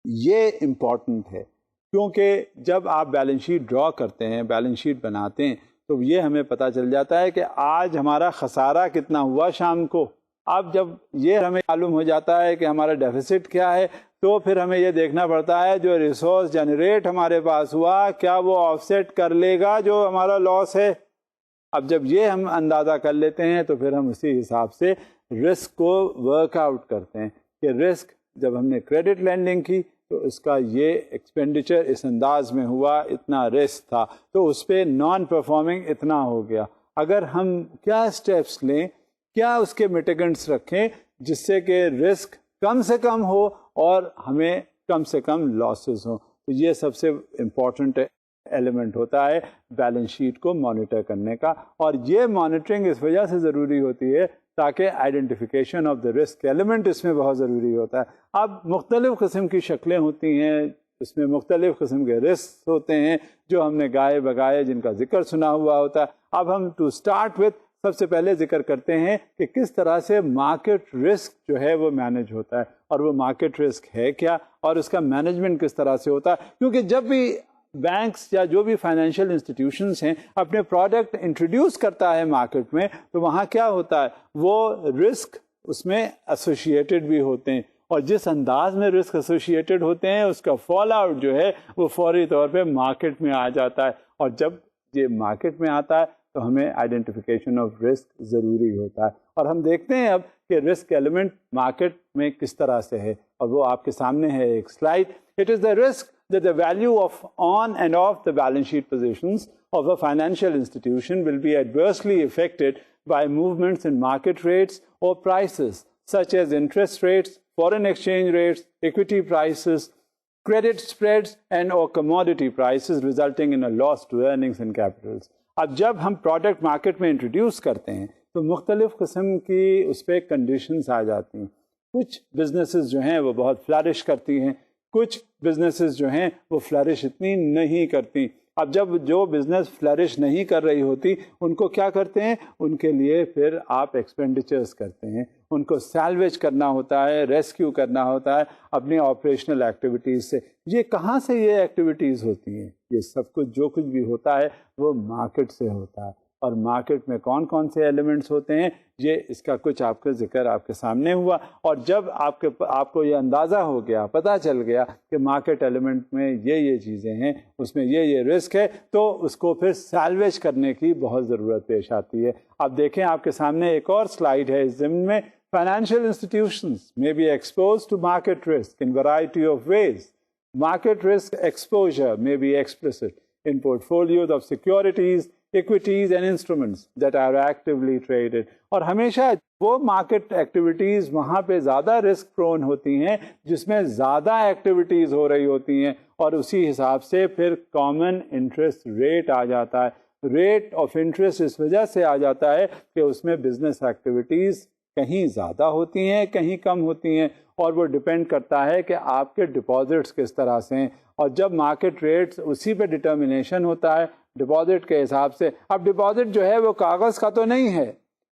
یہ important ہے، کیونکہ جب آپ balance sheet ڈرا کرتے ہیں، balance sheet بناتے ہیں، تو یہ ہمیں پتہ چل جاتا ہے کہ آج ہمارا خسارہ کتنا ہوا شام کو. اب جب یہ ہمیں معلوم ہو جاتا ہے کہ ہمارا ڈیفیسٹ کیا ہے، تو پھر ہمیں یہ دیکھنا پڑتا ہے جو ریسورس جنریٹ ہمارے پاس ہوا کیا وہ آف سیٹ کر لے گا جو ہمارا لاس ہے. اب جب یہ ہم اندازہ کر لیتے ہیں تو پھر ہم اسی حساب سے رسک کو ورک آؤٹ کرتے ہیں کہ رسک جب ہم نے کریڈٹ لینڈنگ کی تو اس کا یہ ایکسپینڈیچر اس انداز میں ہوا، اتنا رسک تھا، تو اس پہ نان پرفارمنگ اتنا ہو گیا. اگر ہم کیا اسٹیپس لیں، کیا اس کے میٹیگنٹس رکھیں جس سے کہ رسک کم سے کم ہو اور ہمیں کم سے کم لاسز ہوں. تو یہ سب سے امپورٹنٹ ایلیمنٹ ہوتا ہے بیلنس شیٹ کو مانیٹر کرنے کا، اور یہ مانیٹرنگ اس وجہ سے ضروری ہوتی ہے تاکہ identification of the risk element اس میں بہت ضروری ہوتا ہے. اب مختلف قسم کی شکلیں ہوتی ہیں، اس میں مختلف قسم کے رسک ہوتے ہیں جو ہم نے گائے بگائے جن کا ذکر سنا ہوا ہوتا ہے. اب ہم ٹو اسٹارٹ وتھ سب سے پہلے ذکر کرتے ہیں کہ کس طرح سے مارکیٹ رسک جو ہے وہ مینیج ہوتا ہے، اور وہ مارکیٹ رسک ہے کیا اور اس کا مینجمنٹ کس طرح سے ہوتا ہے. کیونکہ جب بھی بینکس یا جو بھی فائنینشیل انسٹیٹیوشنس ہیں اپنے پروڈکٹ انٹروڈیوس کرتا ہے مارکیٹ میں، تو وہاں کیا ہوتا ہے، وہ رسک اس میں ایسوسیٹڈ بھی ہوتے ہیں، اور جس انداز میں رسک ایسوسیٹڈ ہوتے ہیں اس کا فال آؤٹ جو ہے وہ فوری طور پہ مارکیٹ میں آ جاتا ہے. اور جب یہ مارکیٹ میں آتا ہے تو ہمیں آئیڈینٹیفیکیشن آف رسک ضروری ہوتا ہے. اور ہم دیکھتے ہیں اب کہ رسک ایلیمنٹ مارکیٹ میں کس طرح سے ہے، اور وہ آپ کے سامنے ہے ایک slide. It is the risk that the value of on and off the balance sheet positions of a financial institution will be adversely affected by movements in market rates or prices, such as interest rates, foreign exchange rates, equity prices, credit spreads, and or commodity prices, resulting in a loss to earnings and capitals. اب جب ہم product market میں introduce کرتے ہیں تو مختلف قسم کی اس پہ کنڈیشنز آ جاتی ہیں. کچھ بزنسز جو ہیں وہ بہت فلرش کرتی ہیں، کچھ بزنسز جو ہیں وہ فلرش اتنی نہیں کرتی. اب جب جو بزنس فلرش نہیں کر رہی ہوتی ان کو کیا کرتے ہیں؟ ان کے لیے پھر آپ ایکسپینڈیچرز کرتے ہیں، ان کو سیلویج کرنا ہوتا ہے، ریسکیو کرنا ہوتا ہے اپنی آپریشنل ایکٹیویٹیز سے۔ یہ کہاں سے یہ ایکٹیویٹیز ہوتی ہیں؟ یہ سب کچھ جو کچھ بھی ہوتا ہے وہ مارکیٹ سے ہوتا ہے، اور مارکیٹ میں کون کون سے ایلیمنٹس ہوتے ہیں یہ اس کا کچھ آپ کا ذکر آپ کے سامنے ہوا، اور جب آپ کو یہ اندازہ ہو گیا، پتہ چل گیا کہ مارکیٹ ایلیمنٹ میں یہ چیزیں ہیں، اس میں یہ رسک ہے، تو اس کو پھر سیلویج کرنے کی بہت ضرورت پیش آتی ہے۔ اب دیکھیں آپ کے سامنے ایک اور سلائیڈ ہے اس ضمن میں، financial institutions may be exposed to market risk in variety of ways. Market risk exposure may be explicit in portfolios of securities, equities and instruments that are actively traded. اور ہمیشہ وہ مارکیٹ ایکٹیویٹیز وہاں پہ زیادہ risk پرون ہوتی ہیں جس میں زیادہ ایکٹیویٹیز ہو رہی ہوتی ہیں، اور اسی حساب سے پھر کامن انٹرسٹ ریٹ آ جاتا ہے۔ ریٹ آف انٹرسٹ اس وجہ سے آ جاتا ہے کہ اس میں بزنس ایکٹیویٹیز کہیں زیادہ ہوتی ہیں، کہیں کم ہوتی ہیں، اور وہ ڈپینڈ کرتا ہے کہ آپ کے ڈپازٹس کس طرح سے ہیں، اور جب مارکیٹ ریٹس اسی پہ ڈٹرمنیشن ہوتا ہے ڈپازٹ کے حساب سے۔ اب ڈپازٹ جو ہے وہ کاغذ کا تو نہیں ہے،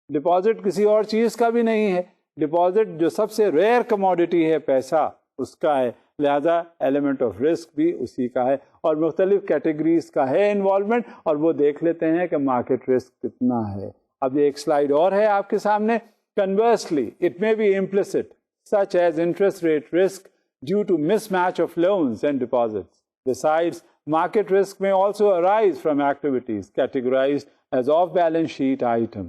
ڈپازٹ کسی اور چیز کا بھی نہیں ہے، ڈپازٹ جو سب سے ریئر کموڈٹی ہے پیسہ اس کا ہے، لہذا ایلیمنٹ آف رسک بھی اسی کا ہے، اور مختلف کیٹیگریز کا ہے انوالومنٹ، اور وہ دیکھ لیتے ہیں کہ مارکیٹ رسک کتنا ہے۔ اب ایک سلائیڈ اور ہے آپ کے سامنے۔ Conversely, it may be implicit, such as interest rate risk due to mismatch of loans and deposits. Besides, market risk may also arise from activities categorized as off-balance sheet item.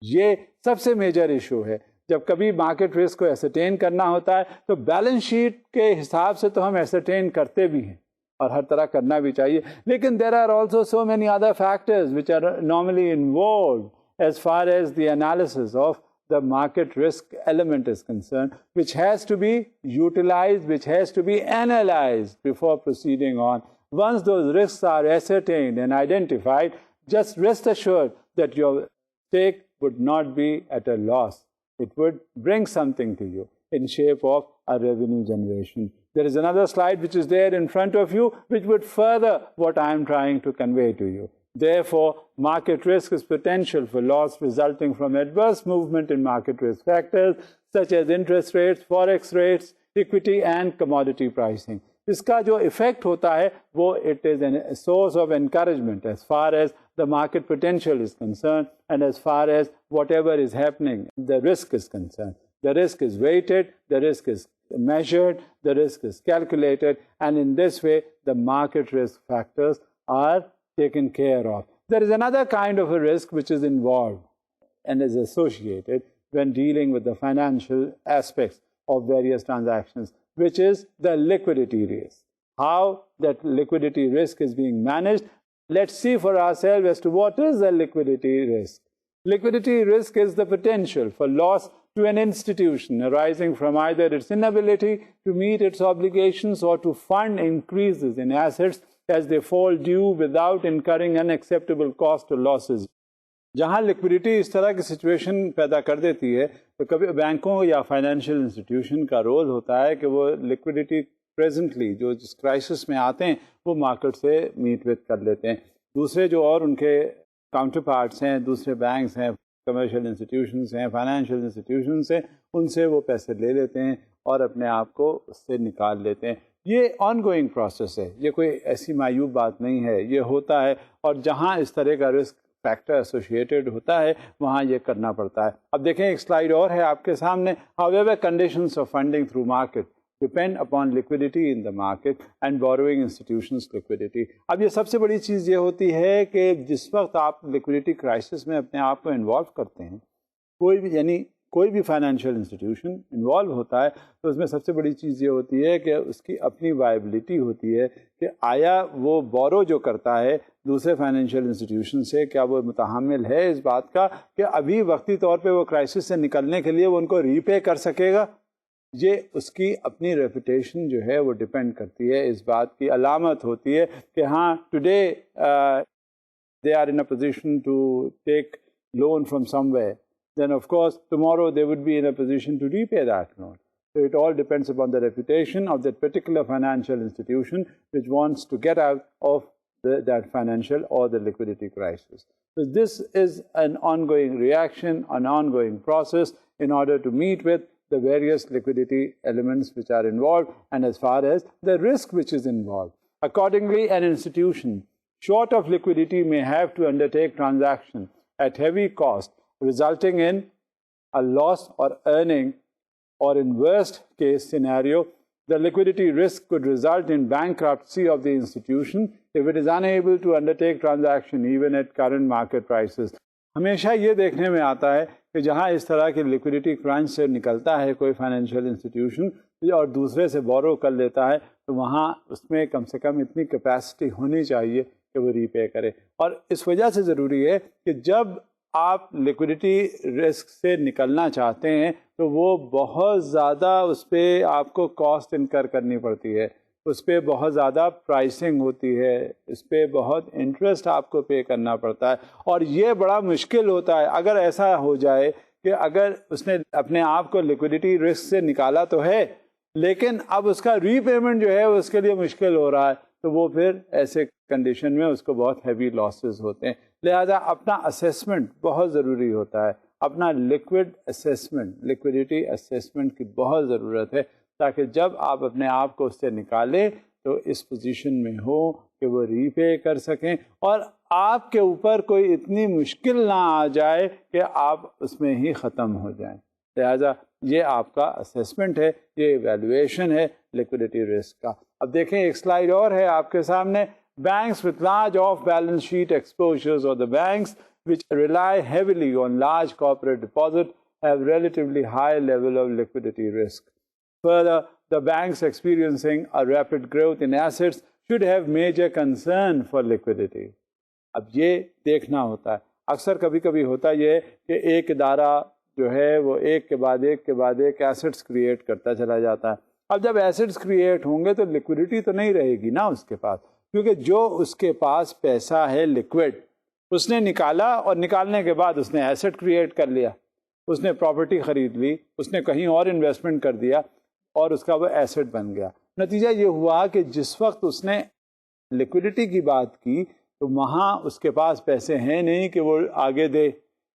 یہ سب سے major issue ہے۔ جب کبھی market risk کو ascertain کرنا ہوتا ہے تو بیلنس شیٹ کے حساب سے تو ہم ایسرٹین کرتے بھی ہیں، اور ہر طرح کرنا بھی چاہیے، لیکن there are also so many other factors which are normally involved as far as the analysis of the market risk element is concerned, which has to be utilized, which has to be analyzed before proceeding on. Once those risks are ascertained and identified, just rest assured that your stake would not be at a loss. It would bring something to you in shape of a revenue generation. There is another slide which is there in front of you, which would further what I am trying to convey to you. Therefore, market risk is potential for loss resulting from adverse movement in market risk factors such as interest rates, forex rates, equity and commodity pricing. اس کا جو effect ہوتا ہے وہ it is a source of encouragement as far as the market potential is concerned and as far as whatever is happening, the risk is concerned. The risk is weighted, the risk is measured, the risk is calculated, and in this way the market risk factors are taken care of. There is another kind of a risk which is involved and is associated when dealing with the financial aspects of various transactions, which is the liquidity risk. How that liquidity risk is being managed. Let's see for ourselves as to what is the liquidity risk. Liquidity risk is the potential for loss to an institution arising from either its inability to meet its obligations or to fund increases in assets as they fall due without incurring unacceptable cost or losses. جہاں liquidity اس طرح کی situation پیدا کر دیتی ہے تو کبھی بینکوں یا فائنینشیل انسٹیٹیوشن کا رول ہوتا ہے کہ وہ لکوڈیٹی پریزنٹلی جو جس کرائسس میں آتے ہیں وہ مارکیٹ سے میٹ وتھ کر لیتے ہیں، دوسرے جو اور ان کے کاؤنٹر پارٹس ہیں، دوسرے بینکس ہیں، کمرشل انسٹیٹیوشنس ہیں، فائنینشیل انسٹیٹیوشنس ہیں، ان سے وہ پیسے لے لیتے ہیں اور اپنے آپ کو اس سے نکال لیتے ہیں۔ یہ آن گوئنگ پروسیس ہے، یہ کوئی ایسی معیوب بات نہیں ہے، یہ ہوتا ہے، اور جہاں اس طرح کا رسک فیکٹر ایسوسیٹڈ ہوتا ہے وہاں یہ کرنا پڑتا ہے۔ اب دیکھیں ایک سلائیڈ اور ہے آپ کے سامنے۔ However, conditions of funding through market depend upon liquidity in the market and borrowing institutions' liquidity. اب یہ سب سے بڑی چیز یہ ہوتی ہے کہ جس وقت آپ liquidity crisis میں اپنے آپ کو انوالو کرتے ہیں، کوئی بھی فائنینشیل انسٹیٹیوشن انوالو ہوتا ہے تو اس میں سب سے بڑی چیز یہ ہوتی ہے کہ اس کی اپنی وائبلٹی ہوتی ہے کہ آیا وہ بورو جو کرتا ہے دوسرے فائنینشیل انسٹیٹیوشن سے، کیا وہ متحمل ہے اس بات کا کہ ابھی وقتی طور پہ وہ کرائسس سے نکلنے کے لیے وہ ان کو ری پے کر سکے گا۔ یہ اس کی اپنی ریپوٹیشن جو ہے وہ ڈپینڈ کرتی ہے، اس بات کی علامت ہوتی ہے کہ ہاں today they are in a position to take loan from somewhere, then of course tomorrow they would be in a position to repay that loan. So it all depends upon the reputation of that particular financial institution which wants to get out of that financial or the liquidity crisis. So this is an ongoing reaction, an ongoing process in order to meet with the various liquidity elements which are involved and as far as the risk which is involved. Accordingly, an institution short of liquidity may have to undertake transactions at heavy cost, resulting in a loss or earning, or in worst case scenario, the liquidity risk could result in bankruptcy of the institution if it is unable to undertake transaction even at current market prices. ہمیشہ یہ دیکھنے میں آتا ہے کہ جہاں اس طرح کی liquidity crunch سے نکلتا ہے کوئی فائنینشیل انسٹیٹیوشن اور دوسرے سے بورو کر لیتا ہے تو وہاں اس میں کم سے کم اتنی کیپیسٹی ہونی چاہیے کہ وہ ری پے کرے. اور اس وجہ سے ضروری ہے کہ جب آپ لیکوڈیٹی رسک سے نکلنا چاہتے ہیں تو وہ بہت زیادہ اس پہ آپ کو کاسٹ انکر کرنی پڑتی ہے، اس پہ بہت زیادہ پرائسنگ ہوتی ہے، اس پہ بہت انٹرسٹ آپ کو پے کرنا پڑتا ہے، اور یہ بڑا مشکل ہوتا ہے. اگر ایسا ہو جائے کہ اگر اس نے اپنے آپ کو لیکوڈیٹی رسک سے نکالا تو ہے لیکن اب اس کا ری پیمنٹ جو ہے اس کے لیے مشکل ہو رہا ہے، تو وہ پھر ایسے کنڈیشن میں اس کو بہت ہیوی لاسز ہوتے ہیں. لہذا اپنا اسیسمنٹ بہت ضروری ہوتا ہے، اپنا لیکوڈیٹی اسیسمنٹ کی بہت ضرورت ہے تاکہ جب آپ اپنے آپ کو اس سے نکالیں تو اس پوزیشن میں ہو کہ وہ ری پے کر سکیں اور آپ کے اوپر کوئی اتنی مشکل نہ آ جائے کہ آپ اس میں ہی ختم ہو جائیں. لہذا یہ آپ کا اسیسمنٹ ہے، یہ ایویلویشن ہے لیکوڈیٹی رسک کا. اب دیکھیں ایک سلائیڈ اور ہے آپ کے سامنے. Banks with large off-balance sheet exposures or the banks which rely heavily on large corporate deposit have relatively high level of liquidity risk. Further, the banks experiencing a rapid growth in assets should have major concern for liquidity. اب یہ دیکھنا ہوتا ہے. اکثر کبھی کبھی ہوتا یہ ہے کہ ایک ادارہ جو ہے وہ ایک کے بعد ایک ایسٹس کریٹ کرتا چلا جاتا ہے. اب جب ایسٹس کریٹ ہوں گے تو لیکوڈیٹی تو نہیں رہے گی نا اس کے پاس، کیونکہ جو اس کے پاس پیسہ ہے لیکوڈ اس نے نکالا اور نکالنے کے بعد اس نے ایسٹ کریٹ کر لیا، اس نے پراپرٹی خرید لی، اس نے کہیں اور انویسٹمنٹ کر دیا اور اس کا وہ ایسٹ بن گیا. نتیجہ یہ ہوا کہ جس وقت اس نے لیکوڈیٹی کی بات کی تو وہاں اس کے پاس پیسے ہیں نہیں کہ وہ آگے دے.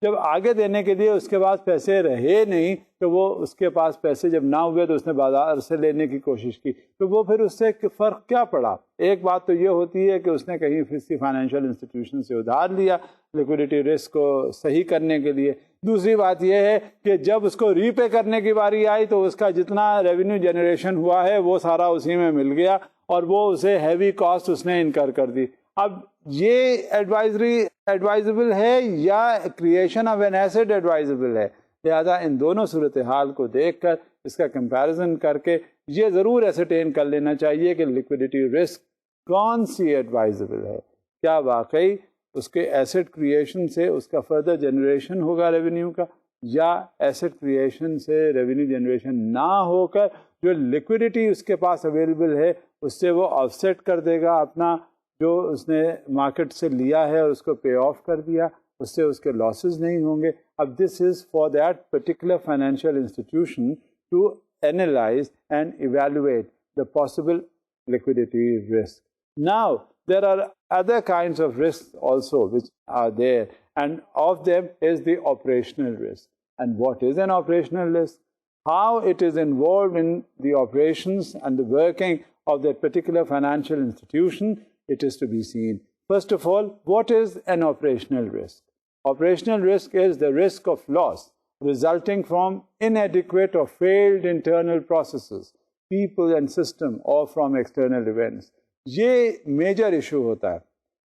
جب آگے دینے کے لیے اس کے پاس پیسے رہے نہیں تو وہ اس کے پاس پیسے جب نہ ہوئے تو اس نے بازار سے لینے کی کوشش کی، تو وہ پھر اس سے فرق کیا پڑا؟ ایک بات تو یہ ہوتی ہے کہ اس نے کہیں کسی فائنینشیل انسٹیٹیوشن سے ادھار لیا لیکوڈیٹی رسک کو صحیح کرنے کے لیے. دوسری بات یہ ہے کہ جب اس کو ری پے کرنے کی باری آئی تو اس کا جتنا ریونیو جنریشن ہوا ہے وہ سارا اسی میں مل گیا اور وہ اسے ہیوی کاسٹ اس نے انکر کر دی. اب یہ ایڈوائزبل ہے یا creation of an asset advisable ہے؟ لہذا ان دونوں صورتحال کو دیکھ کر اس کا کمپیریزن کر کے یہ ضرور ایسرٹین کر لینا چاہیے کہ لیکوڈیٹی رسک کون سی ایڈوائزبل ہے. کیا واقعی اس کے ایسٹ کریشن سے اس کا فردر جنریشن ہوگا ریونیو کا، یا ایسٹ کریشن سے ریونیو جنریشن نہ ہو کر جو لیکوڈیٹی اس کے پاس اویلیبل ہے اس سے وہ آف سیٹ کر دے گا اپنا جو اس نے مارکیٹ سے لیا ہے اور اس کو پے آف کر دیا، اس سے اس کے لاسز نہیں ہوں گے. اب this is for that particular financial institution to analyse and evaluate the possible liquidity risk. Now, there are other kinds of risks also which are there, and of them is the operational risk. And what is an operational risk? How it is involved in the operations and the working of that particular financial institution, it is to be seen. First of all, what is an operational risk? Operational risk is the risk of loss resulting from inadequate or failed internal processes, people and system, or from external events. یہ major issue ہوتا ہے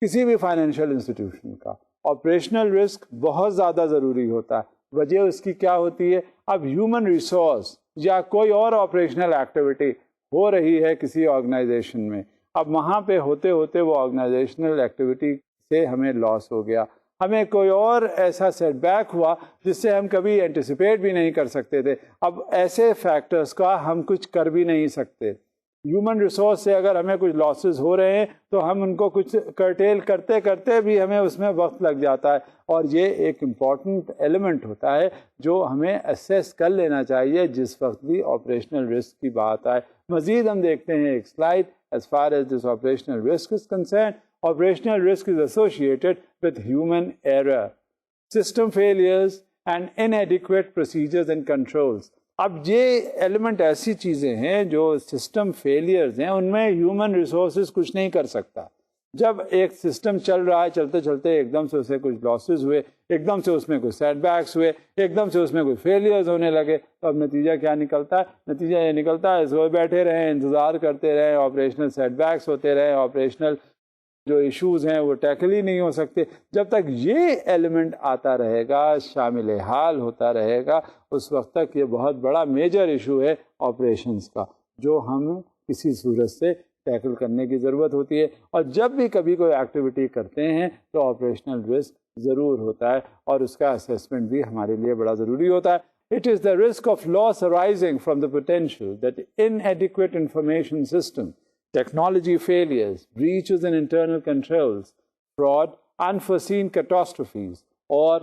کسی بھی financial institution کا. Operational risk بہت زیادہ ضروری ہوتا ہے. وجہ اس کی کیا ہوتی ہے؟ اب ہیومن ریسورس یا کوئی اور آپریشنل ایکٹیویٹی ہو رہی ہے کسی آرگنائزیشن میں، اب وہاں پہ ہوتے ہوتے وہ آرگنائزیشنل ایکٹیویٹی سے ہمیں لاس ہو گیا، ہمیں کوئی اور ایسا سیٹ بیک ہوا جس سے ہم کبھی اینٹیسپیٹ بھی نہیں کر سکتے تھے. اب ایسے فیکٹرز کا ہم کچھ کر بھی نہیں سکتے. ہیومن ریسورس سے اگر ہمیں کچھ لاسز ہو رہے ہیں تو ہم ان کو کچھ کرٹیل کرتے کرتے بھی ہمیں اس میں وقت لگ جاتا ہے، اور یہ ایک امپورٹنٹ ایلیمنٹ ہوتا ہے جو ہمیں اسیس کر لینا چاہیے جس وقت بھی آپریشنل رسک کی بات آئے. مزید ہم دیکھتے ہیں ایک slide. As far as this operational risk is concerned, operational risk is associated with human error, system failures and inadequate procedures and controls. اب یہ ایلیمنٹ ایسی چیزیں ہیں جو سسٹم فیلیئرز ہیں، ان میں ہیومن ریسورسز کچھ نہیں کر سکتا. جب ایک سسٹم چل رہا ہے، چلتے چلتے ایک دم سے اسے کچھ لاسز ہوئے، ایک دم سے اس میں کوئی سیٹ بیکس ہوئے، ایک دم سے اس میں کوئی فیلیئرز ہونے لگے، تو اب نتیجہ کیا نکلتا ہے؟ نتیجہ یہ نکلتا ہے سوئے بیٹھے رہیں، انتظار کرتے رہیں، آپریشنل سیٹ بیکس ہوتے رہیں، آپریشنل جو ایشوز ہیں وہ ٹیکل ہی نہیں ہو سکتے. جب تک یہ ایلیمنٹ آتا رہے گا، شامل حال ہوتا رہے گا، اس وقت تک یہ بہت بڑا میجر ایشو ہے آپریشنز کا، جو ہم کسی صورت سے ٹیکل کرنے کی ضرورت ہوتی ہے. اور جب بھی کبھی کوئی ایکٹیویٹی کرتے ہیں تو آپریشنل رسک ضرور ہوتا ہے، اور اس کا اسیسمنٹ بھی ہمارے لیے بڑا ضروری ہوتا ہے. It is the risk of loss arising from the potential that inadequate information system, technology failures, breaches in internal controls, fraud, unforeseen catastrophes, or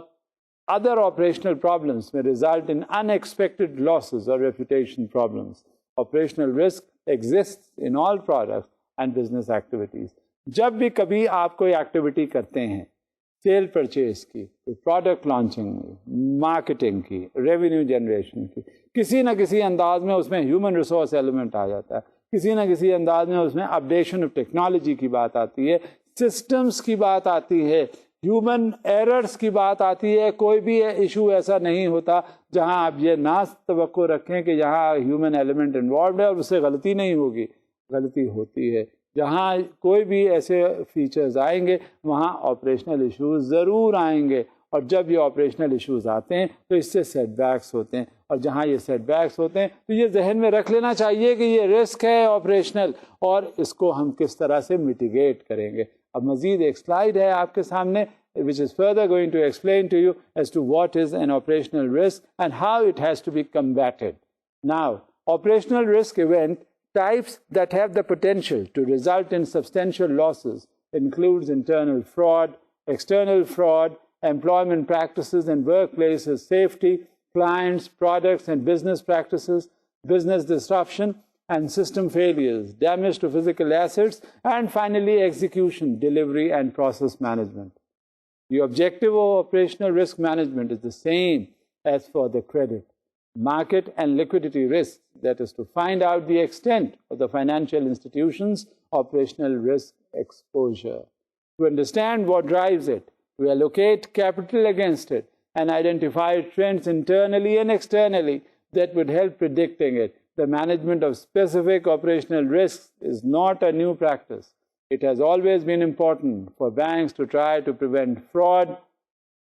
other operational problems may result in unexpected losses or reputation problems. Operational risk exists in all products and business activities. جب بھی کبھی آپ کوئی activity کرتے ہیں، sale purchase کی، product launching کی، marketing کی، ریونیو جنریشن کی، کسی نہ کسی انداز میں اس میں ہیومن ریسورس ایلیمنٹ آ جاتا ہے، کسی نہ کسی انداز میں اس میں اپڈیشن آف ٹیکنالوجی کی بات آتی ہے، سسٹمز کی بات آتی ہے، ہیومن ایررز کی بات آتی ہے. کوئی بھی ایشو ایسا نہیں ہوتا جہاں آپ یہ نہ توقع رکھیں کہ یہاں ہیومن ایلیمنٹ انوالوڈ ہے اور اس سے غلطی نہیں ہوگی. غلطی ہوتی ہے. جہاں کوئی بھی ایسے فیچرز آئیں گے وہاں آپریشنل ایشوز ضرور آئیں گے، اور جب یہ آپریشنل ایشوز آتے ہیں تو اس سے سیٹ بیکس ہوتے ہیں، اور جہاں یہ سیٹ بیکس ہوتے ہیں تو یہ ذہن میں رکھ لینا چاہیے کہ یہ رسک ہے آپریشنل، اور اس کو ہم کس طرح سے میٹیگیٹ کریں گے. اب مزید ایک سلائیڈ ہے آپ کے سامنے which is further going to explain to you as to what is an operational risk and how it has to be combated. Now, operational risk event types that have the potential to result in substantial losses includes internal fraud, external fraud, employment practices and workplaces safety, clients, products and business practices, business disruption and system failures, damage to physical assets, and finally execution, delivery and process management. The objective of operational risk management is the same as for the credit, market and liquidity risks, that is to find out the extent of the financial institution's operational risk exposure, to understand what drives it, to allocate capital against it, and identify trends internally and externally that would help predicting it. The management of specific operational risks is not a new practice. It has always been important for banks to try to prevent fraud,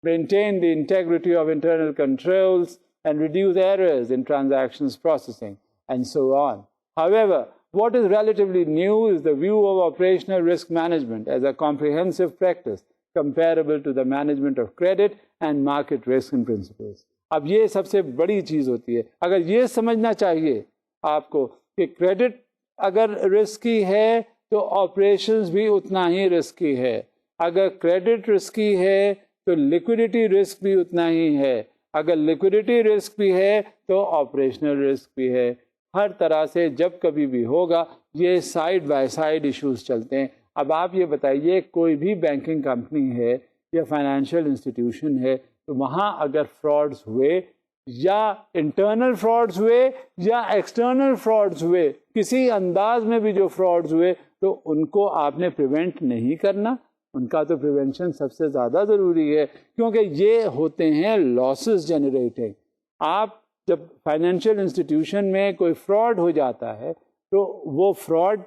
maintain the integrity of internal controls, and reduce errors in transactions processing, and so on. However, what is relatively new is the view of operational risk management as a comprehensive practice comparable to the management of credit and market risk and principles. اب یہ سب سے بڑی چیز ہوتی ہے. اگر یہ سمجھنا چاہیے آپ کو کہ کریڈٹ اگر رسکی ہے تو آپریشنز بھی اتنا ہی رسکی ہے، اگر کریڈٹ رسکی ہے تو لیکوڈیٹی رسک بھی اتنا ہی ہے، اگر لیکوڈیٹی رسک بھی ہے تو آپریشنل رسک بھی ہے. ہر طرح سے جب کبھی بھی ہوگا یہ سائیڈ بائی سائیڈ ایشوز چلتے ہیں. اب آپ یہ بتائیے کوئی بھی بینکنگ کمپنی ہے یا فائنینشیل انسٹیٹیوشن ہے تو وہاں اگر فراڈز ہوئے یا انٹرنل فراڈز ہوئے یا ایکسٹرنل فراڈز ہوئے، کسی انداز میں بھی جو فراڈز ہوئے تو ان کو آپ نے پریونٹ نہیں کرنا. ان کا تو پریونشن سب سے زیادہ ضروری ہے، کیونکہ یہ ہوتے ہیں لاسز جنریٹنگ. آپ جب فائنینشیل انسٹیٹیوشن میں کوئی فراڈ ہو جاتا ہے تو وہ فراڈ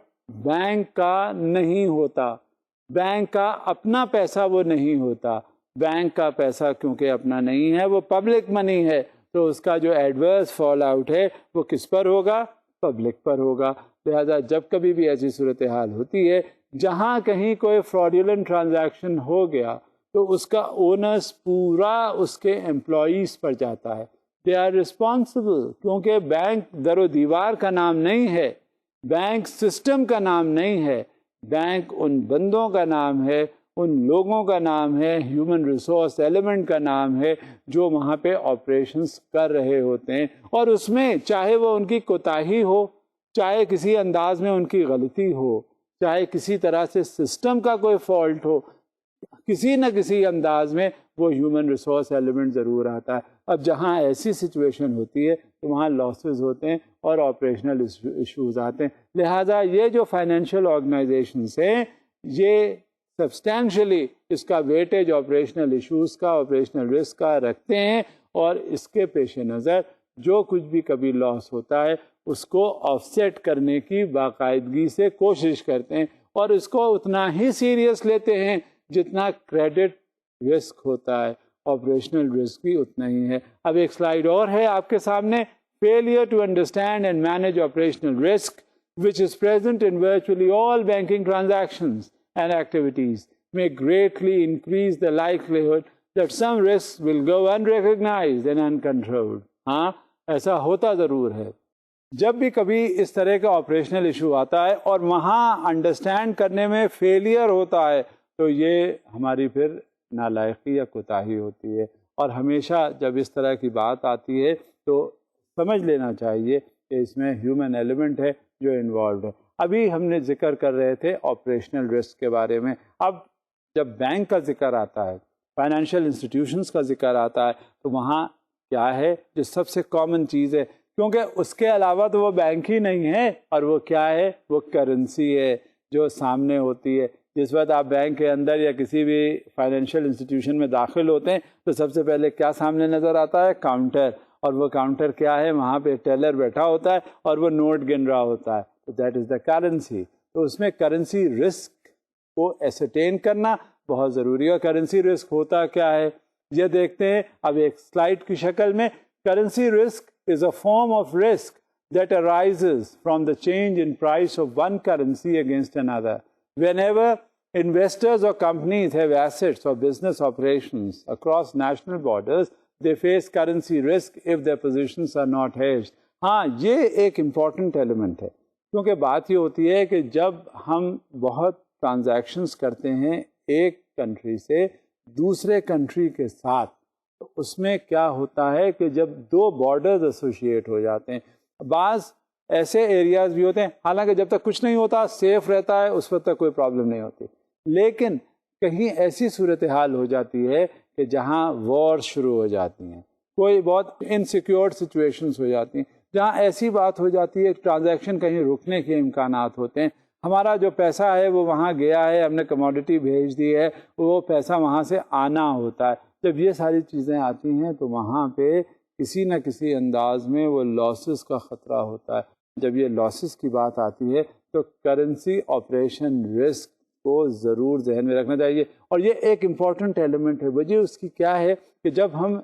بینک کا نہیں ہوتا، بینک کا اپنا پیسہ وہ نہیں ہوتا. بینک کا پیسہ کیونکہ اپنا نہیں ہے، وہ پبلک منی ہے، تو اس کا جو ایڈورس فال آؤٹ ہے وہ کس پر ہوگا؟ پبلک پر ہوگا. لہذا جب کبھی بھی ایسی صورتحال ہوتی ہے جہاں کہیں کوئی فراڈولنٹ ٹرانزیکشن ہو گیا تو اس کا اونرس پورا اس کے امپلائیز پر جاتا ہے. دے آر رسپانسبل، کیونکہ بینک در و دیوار کا نام نہیں ہے، بینک سسٹم کا نام نہیں ہے، بینک ان بندوں کا نام ہے، ان لوگوں کا نام ہے، ہیومن ریسورس ایلیمنٹ کا نام ہے جو وہاں پہ آپریشنز کر رہے ہوتے ہیں. اور اس میں چاہے وہ ان کی کوتاہی ہو، چاہے کسی انداز میں ان کی غلطی ہو، چاہے کسی طرح سے سسٹم کا کوئی فالٹ ہو، کسی نہ کسی انداز میں وہ ہیومن ریسورس ایلیمنٹ ضرور آتا ہے. اب جہاں ایسی سچویشن ہوتی ہے تو وہاں لاسز ہوتے ہیں اور آپریشنل ایشوز آتے ہیں. لہٰذا یہ جو فائنینشیل آرگنائزیشنس ہیں یہ سبسٹینشلی اس کا ویٹیج آپریشنل ایشوز کا، آپریشنل رسک کا رکھتے ہیں، اور اس کے پیش نظر جو کچھ بھی کبھی لاس ہوتا ہے اس کو آف سیٹ کرنے کی باقاعدگی سے کوشش کرتے ہیں، اور اس کو اتنا ہی سیریس لیتے ہیں جتنا کریڈٹ رسک ہوتا ہے. آپریشنل رسک بھی اتنا ہی ہے. اب ایک سلائیڈ اور ہے آپ کے سامنے. Failure to understand and manage operational risk which is present in virtually all banking transactions and activities may greatly increase the likelihood that some risks will go unrecognized and uncontrolled. ہاں ایسا ہوتا ضرور ہے. جب بھی کبھی اس طرح کا آپریشنل ایشو آتا ہے اور وہاں انڈرسٹینڈ کرنے میں فیلئر ہوتا ہے تو یہ ہماری پھر نالائقی یا کوتاہی ہوتی ہے. اور ہمیشہ جب اس طرح کی بات آتی ہے تو سمجھ لینا چاہیے کہ اس میں ہیومن ایلیمنٹ ہے جو انوالوڈ ہے. ابھی ہم نے ذکر کر رہے تھے آپریشنل رسک کے بارے میں. اب جب بینک کا ذکر آتا ہے، فائنینشیل انسٹیٹیوشنس کا ذکر آتا ہے، تو وہاں کیا ہے جو سب سے کامن چیز ہے، کیونکہ اس کے علاوہ تو وہ بینک ہی نہیں ہے، اور وہ کیا ہے، وہ کرنسی ہے جو سامنے ہوتی ہے. جس وقت آپ بینک کے اندر یا کسی بھی فائنینشیل انسٹیٹیوشن میں داخل ہوتے ہیں تو سب سے پہلے کیا سامنے نظر آتا ہے؟ کاؤنٹر. اور وہ کاؤنٹر کیا ہے؟ وہاں پہ ٹیلر بیٹھا ہوتا ہے اور وہ نوٹ گن رہا ہوتا ہے. تو دیٹ از دا کرنسی. تو اس میں کرنسی رسک کو ایسرٹین کرنا بہت ضروری ہے. اور کرنسی رسک ہوتا کیا ہے یہ دیکھتے ہیں اب ایک سلائڈ کی شکل میں. Currency risk is a form of risk that arises from the change in price of one currency against another. Whenever investors or companies have assets or business operations across national borders, they face currency risk if their positions are not hedged. ہاں یہ ایک important element ہے، کیونکہ بات یہ ہوتی ہے کہ جب ہم بہت ٹرانزیکشنز کرتے ہیں ایک کنٹری سے دوسرے کنٹری کے ساتھ، تو اس میں کیا ہوتا ہے کہ جب دو بارڈرز ایسوشیٹ ہو جاتے ہیں، بعض ایسے ایریاز بھی ہوتے ہیں حالانکہ جب تک کچھ نہیں ہوتا سیف رہتا ہے اس وقت تک کوئی پرابلم نہیں ہوتی، لیکن کہیں ایسی صورتحال ہو جاتی ہے کہ جہاں وار شروع ہو جاتی ہیں، کوئی بہت انسیکیور سچویشنز ہو جاتی ہیں، جہاں ایسی بات ہو جاتی ہے ٹرانزیکشن کہیں رکنے کے امکانات ہوتے ہیں. ہمارا جو پیسہ ہے وہ وہاں گیا ہے، ہم نے کموڈٹی بھیج دی ہے، وہ پیسہ وہاں سے آنا ہوتا ہے. جب یہ ساری چیزیں آتی ہیں تو وہاں پہ کسی نہ کسی انداز میں وہ لاسز کا خطرہ ہوتا ہے. جب یہ لاسز کی بات آتی ہے تو کرنسی آپریشن رسک کو ضرور ذہن میں رکھنا چاہیے. اور یہ ایک امپورٹنٹ ایلیمنٹ ہے. وجہ اس کی کیا ہے کہ جب ہم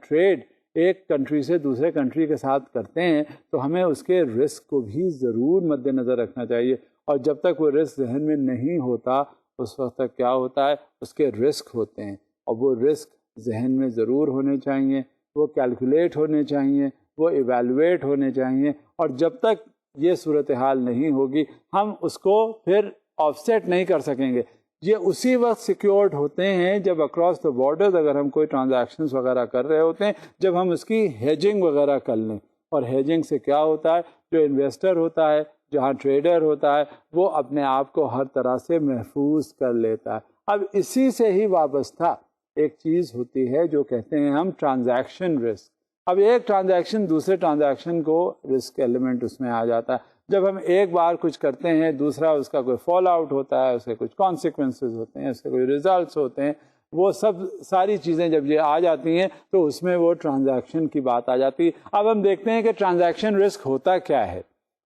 ٹریڈ ایک کنٹری سے دوسرے کنٹری کے ساتھ کرتے ہیں تو ہمیں اس کے رسک کو بھی ضرور مد نظر رکھنا چاہیے. اور جب تک وہ رسک ذہن میں نہیں ہوتا اس وقت تک کیا ہوتا ہے، اس کے رسک ہوتے ہیں، اور وہ رسک ذہن میں ضرور ہونے چاہیے، وہ کیلکولیٹ ہونے چاہیے، وہ ایویلویٹ ہونے چاہیے. اور جب تک یہ صورتحال نہیں ہوگی ہم اس کو پھر آف سیٹ نہیں کر سکیں گے. یہ اسی وقت سیکیورڈ ہوتے ہیں جب اکراس دا بارڈرز اگر ہم کوئی ٹرانزیکشنز وغیرہ کر رہے ہوتے ہیں، جب ہم اس کی ہیجنگ وغیرہ کر لیں. اور ہیجنگ سے کیا ہوتا ہے، جو انویسٹر ہوتا ہے، جہاں ٹریڈر ہوتا ہے، وہ اپنے آپ کو ہر طرح سے محفوظ کر لیتا ہے. اب اسی سے ہی وابستہ ایک چیز ہوتی ہے جو کہتے ہیں ہم ٹرانزیکشن رسک. اب ایک ٹرانزیکشن دوسرے ٹرانزیکشن کو رسک ایلیمنٹ اس میں آ جاتا ہے. جب ہم ایک بار کچھ کرتے ہیں دوسرا اس کا کوئی فال آؤٹ ہوتا ہے، اس کے کچھ کانسیکوینسز ہوتے ہیں، اس کے کوئی ریزلٹس ہوتے ہیں، وہ سب ساری چیزیں جب یہ آ جاتی ہیں تو اس میں وہ ٹرانزیکشن کی بات آ جاتی ہے. اب ہم دیکھتے ہیں کہ ٹرانزیکشن رسک ہوتا کیا ہے.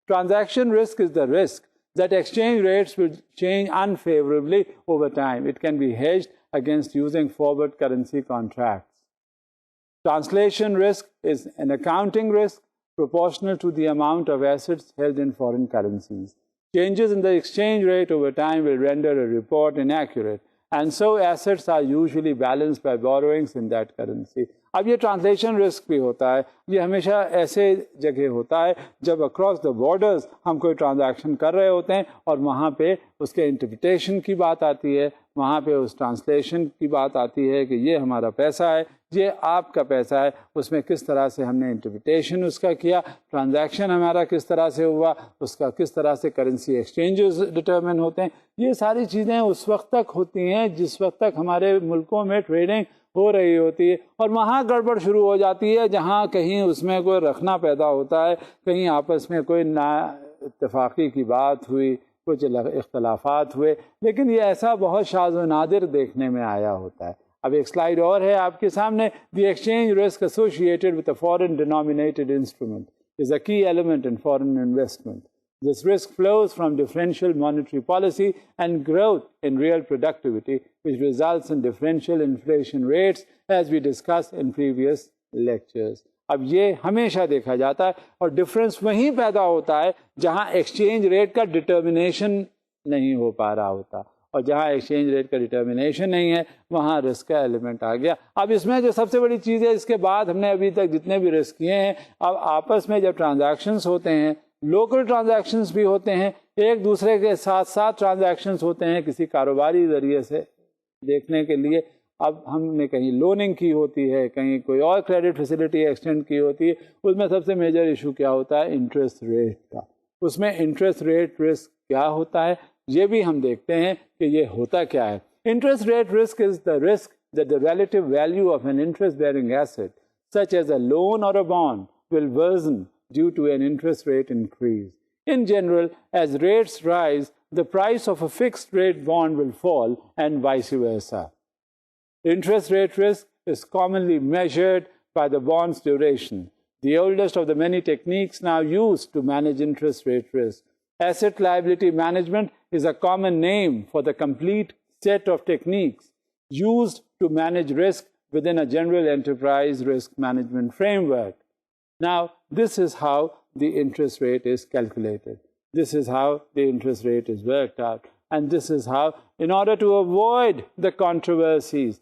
Transaction risk is the risk that exchange rates will change unfavorably over time. It can be hedged against using forward currency contracts. Translation risk is an accounting risk proportional to the amount of assets held in foreign currencies. Changes in the exchange rate over time will render a report inaccurate, and so assets are usually balanced by borrowings in that currency. اب یہ translation risk بھی ہوتا ہے. یہ ہمیشہ ایسے جگہ ہوتا ہے جب اکراس دا بارڈرز ہم کوئی ٹرانزیکشن کر رہے ہوتے ہیں اور وہاں پہ اس کے انٹرپریٹیشن کی بات آتی ہے، وہاں پہ اس ٹرانسلیشن کی بات آتی ہے کہ یہ ہمارا پیسہ ہے یہ آپ کا پیسہ ہے، اس میں کس طرح سے ہم نے انٹرپریٹیشن اس کا کیا، ٹرانزیکشن ہمارا کس طرح سے ہوا، اس کا کس طرح سے کرنسی ایکسچینجز ڈٹرمن ہوتے ہیں. یہ ساری چیزیں اس وقت تک ہوتی ہیں جس وقت تک ہمارے ملکوں میں ٹریڈنگ ہو رہی ہوتی ہے، اور وہاں گڑبڑ شروع ہو جاتی ہے جہاں کہیں اس میں کوئی رکھنا پیدا ہوتا ہے، کہیں آپس میں کوئی نا اتفاقی کی بات ہوئی، کچھ اختلافات ہوئے. لیکن یہ ایسا بہت شاذ و نادر دیکھنے میں آیا ہوتا ہے. اب ایک سلائیڈ اور ہے آپ کے سامنے. The exchange risk associated with a foreign denominated instrument is a key element in foreign investment. This risk flows from differential monetary policy and growth in real productivity, which results in differential inflation rates, as we discussed in previous lectures. اب یہ ہمیشہ دیکھا جاتا ہے، اور difference وہیں پیدا ہوتا ہے جہاں ایکسچینج ریٹ کا ڈٹرمنیشن نہیں ہو پا رہا ہوتا، اور جہاں ایکسچینج ریٹ کا ڈٹرمنیشن نہیں ہے وہاں رسک کا ایلیمنٹ آ گیا. اب اس میں جو سب سے بڑی چیز ہے، اس کے بعد ہم نے ابھی تک جتنے بھی رسک کیے ہیں، اب آپس میں جب ٹرانزیکشنز ہوتے ہیں، لوکل ٹرانزیکشنز بھی ہوتے ہیں، ایک دوسرے کے ساتھ ساتھ ٹرانزیکشنز ہوتے ہیں کسی کاروباری ذریعے سے دیکھنے کے لیے. اب ہم نے کہیں لوننگ کی ہوتی ہے، کہیں کوئی اور کریڈٹ فیسلٹی ایکسٹینڈ کی ہوتی ہے، اس میں سب سے میجر ایشو کیا ہوتا ہے؟ انٹرسٹ ریٹ کا. اس میں انٹرسٹ ریٹ رسک کیا ہوتا ہے یہ بھی ہم دیکھتے ہیں کہ یہ ہوتا کیا ہے. Interest rate risk is the risk that the relative value of an interest-bearing asset, such as a loan or a bond, will worsen due to an interest rate increase. In general, as rates rise, the price of a fixed-rate bond will fall, and vice versa. Interest rate risk is commonly measured by the bond's duration, the oldest of the many techniques now used to manage interest rate risk. Asset liability management is a common name for the complete set of techniques used to manage risk within a general enterprise risk management framework. Now, this is how the interest rate is calculated. This is how the interest rate is worked out. And this is how, in order to avoid the controversies,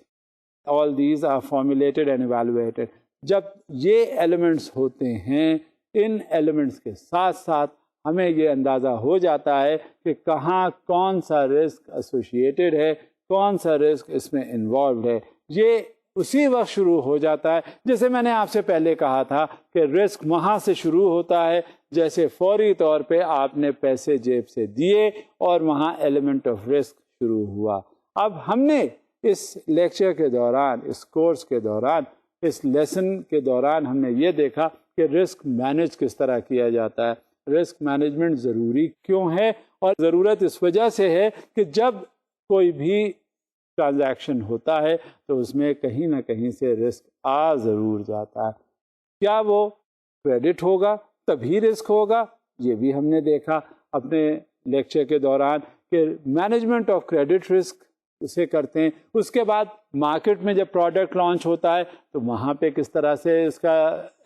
all these are formulated and evaluated. جب یہ elements ہوتے ہیں، ان elements کے ساتھ ساتھ ہمیں یہ اندازہ ہو جاتا ہے کہ کہاں کون سا رسک ایسوسیٹیڈ ہے، کون سا رسک اس میں انوالوڈ ہے. یہ اسی وقت شروع ہو جاتا ہے جیسے میں نے آپ سے پہلے کہا تھا کہ رسک وہاں سے شروع ہوتا ہے جیسے فوری طور پہ آپ نے پیسے جیب سے دیے اور وہاں ایلیمنٹ آف رسک شروع ہوا. اب ہم نے اس لیکچر کے دوران، اس کورس کے دوران، اس لیسن کے دوران ہم نے یہ دیکھا کہ رسک مینیج کس طرح کیا جاتا ہے. رسک مینجمنٹ ضروری کیوں ہے؟ اور ضرورت اس وجہ سے ہے کہ جب کوئی بھی ٹرانزیکشن ہوتا ہے تو اس میں کہیں نہ کہیں سے رسک آ ضرور جاتا ہے. کیا وہ کریڈٹ ہوگا تبھی رسک ہوگا؟ یہ بھی ہم نے دیکھا اپنے لیکچر کے دوران کہ مینجمنٹ آف کریڈٹ رسک اسے کرتے ہیں. اس کے بعد مارکیٹ میں جب پروڈکٹ لانچ ہوتا ہے تو وہاں پہ کس طرح سے اس کا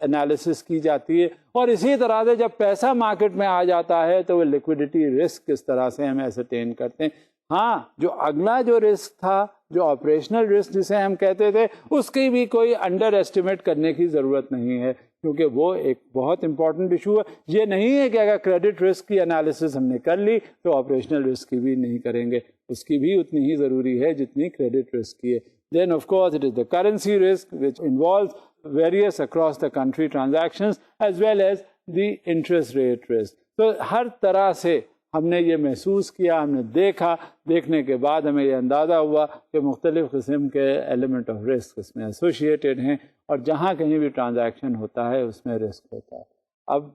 انالیسس کی جاتی ہے، اور اسی طرح سے جب پیسہ مارکیٹ میں آ جاتا ہے تو وہ لیکوڈیٹی رسک کس طرح سے ہم ایسرٹین کرتے ہیں. ہاں، جو اگلا جو رسک تھا، جو آپریشنل رسک جسے ہم کہتے تھے، اس کی بھی کوئی انڈر ایسٹیمیٹ کرنے کی ضرورت نہیں ہے، کیونکہ وہ ایک بہت امپورٹنٹ ایشو ہے. یہ نہیں ہے کہ اگر کریڈٹ رسک کی انالیسس ہم نے کر لی تو آپریشنل رسک کی بھی نہیں کریں گے، اس کی بھی اتنی ہی ضروری ہے جتنی کریڈٹ رسک کی ہے. Then of course it is the currency risk which involves various across the country transactions as well as the interest rate risk. تو ہر طرح سے ہم نے یہ محسوس کیا، ہم نے دیکھا، دیکھنے کے بعد ہمیں یہ اندازہ ہوا کہ مختلف قسم کے ایلیمنٹ آف رسک اس میں ایسوسیٹیڈ ہیں، اور جہاں کہیں بھی ٹرانزیکشن ہوتا ہے اس میں رسک ہوتا ہے. اب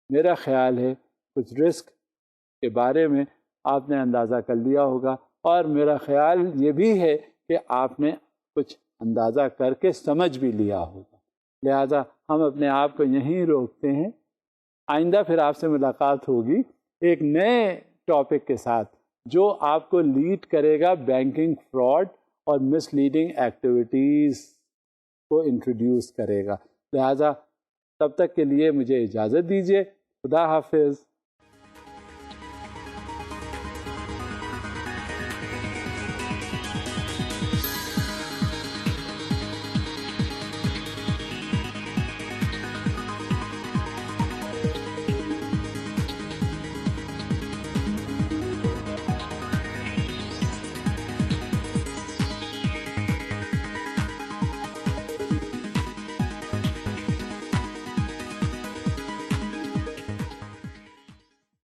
میرا خیال ہے کچھ رسک کے بارے میں آپ نے اندازہ کر لیا ہوگا، اور میرا خیال یہ بھی ہے کہ آپ نے کچھ اندازہ کر کے سمجھ بھی لیا ہوگا. لہذا ہم اپنے آپ کو یہیں روکتے ہیں. آئندہ پھر آپ سے ملاقات ہوگی ایک نئے ٹاپک کے ساتھ جو آپ کو لیڈ کرے گا بینکنگ فراڈ اور مس لیڈنگ ایکٹیویٹیز کو انٹروڈیوس کرے گا. لہذا تب تک کے لیے مجھے اجازت دیجیے. خدا حافظ.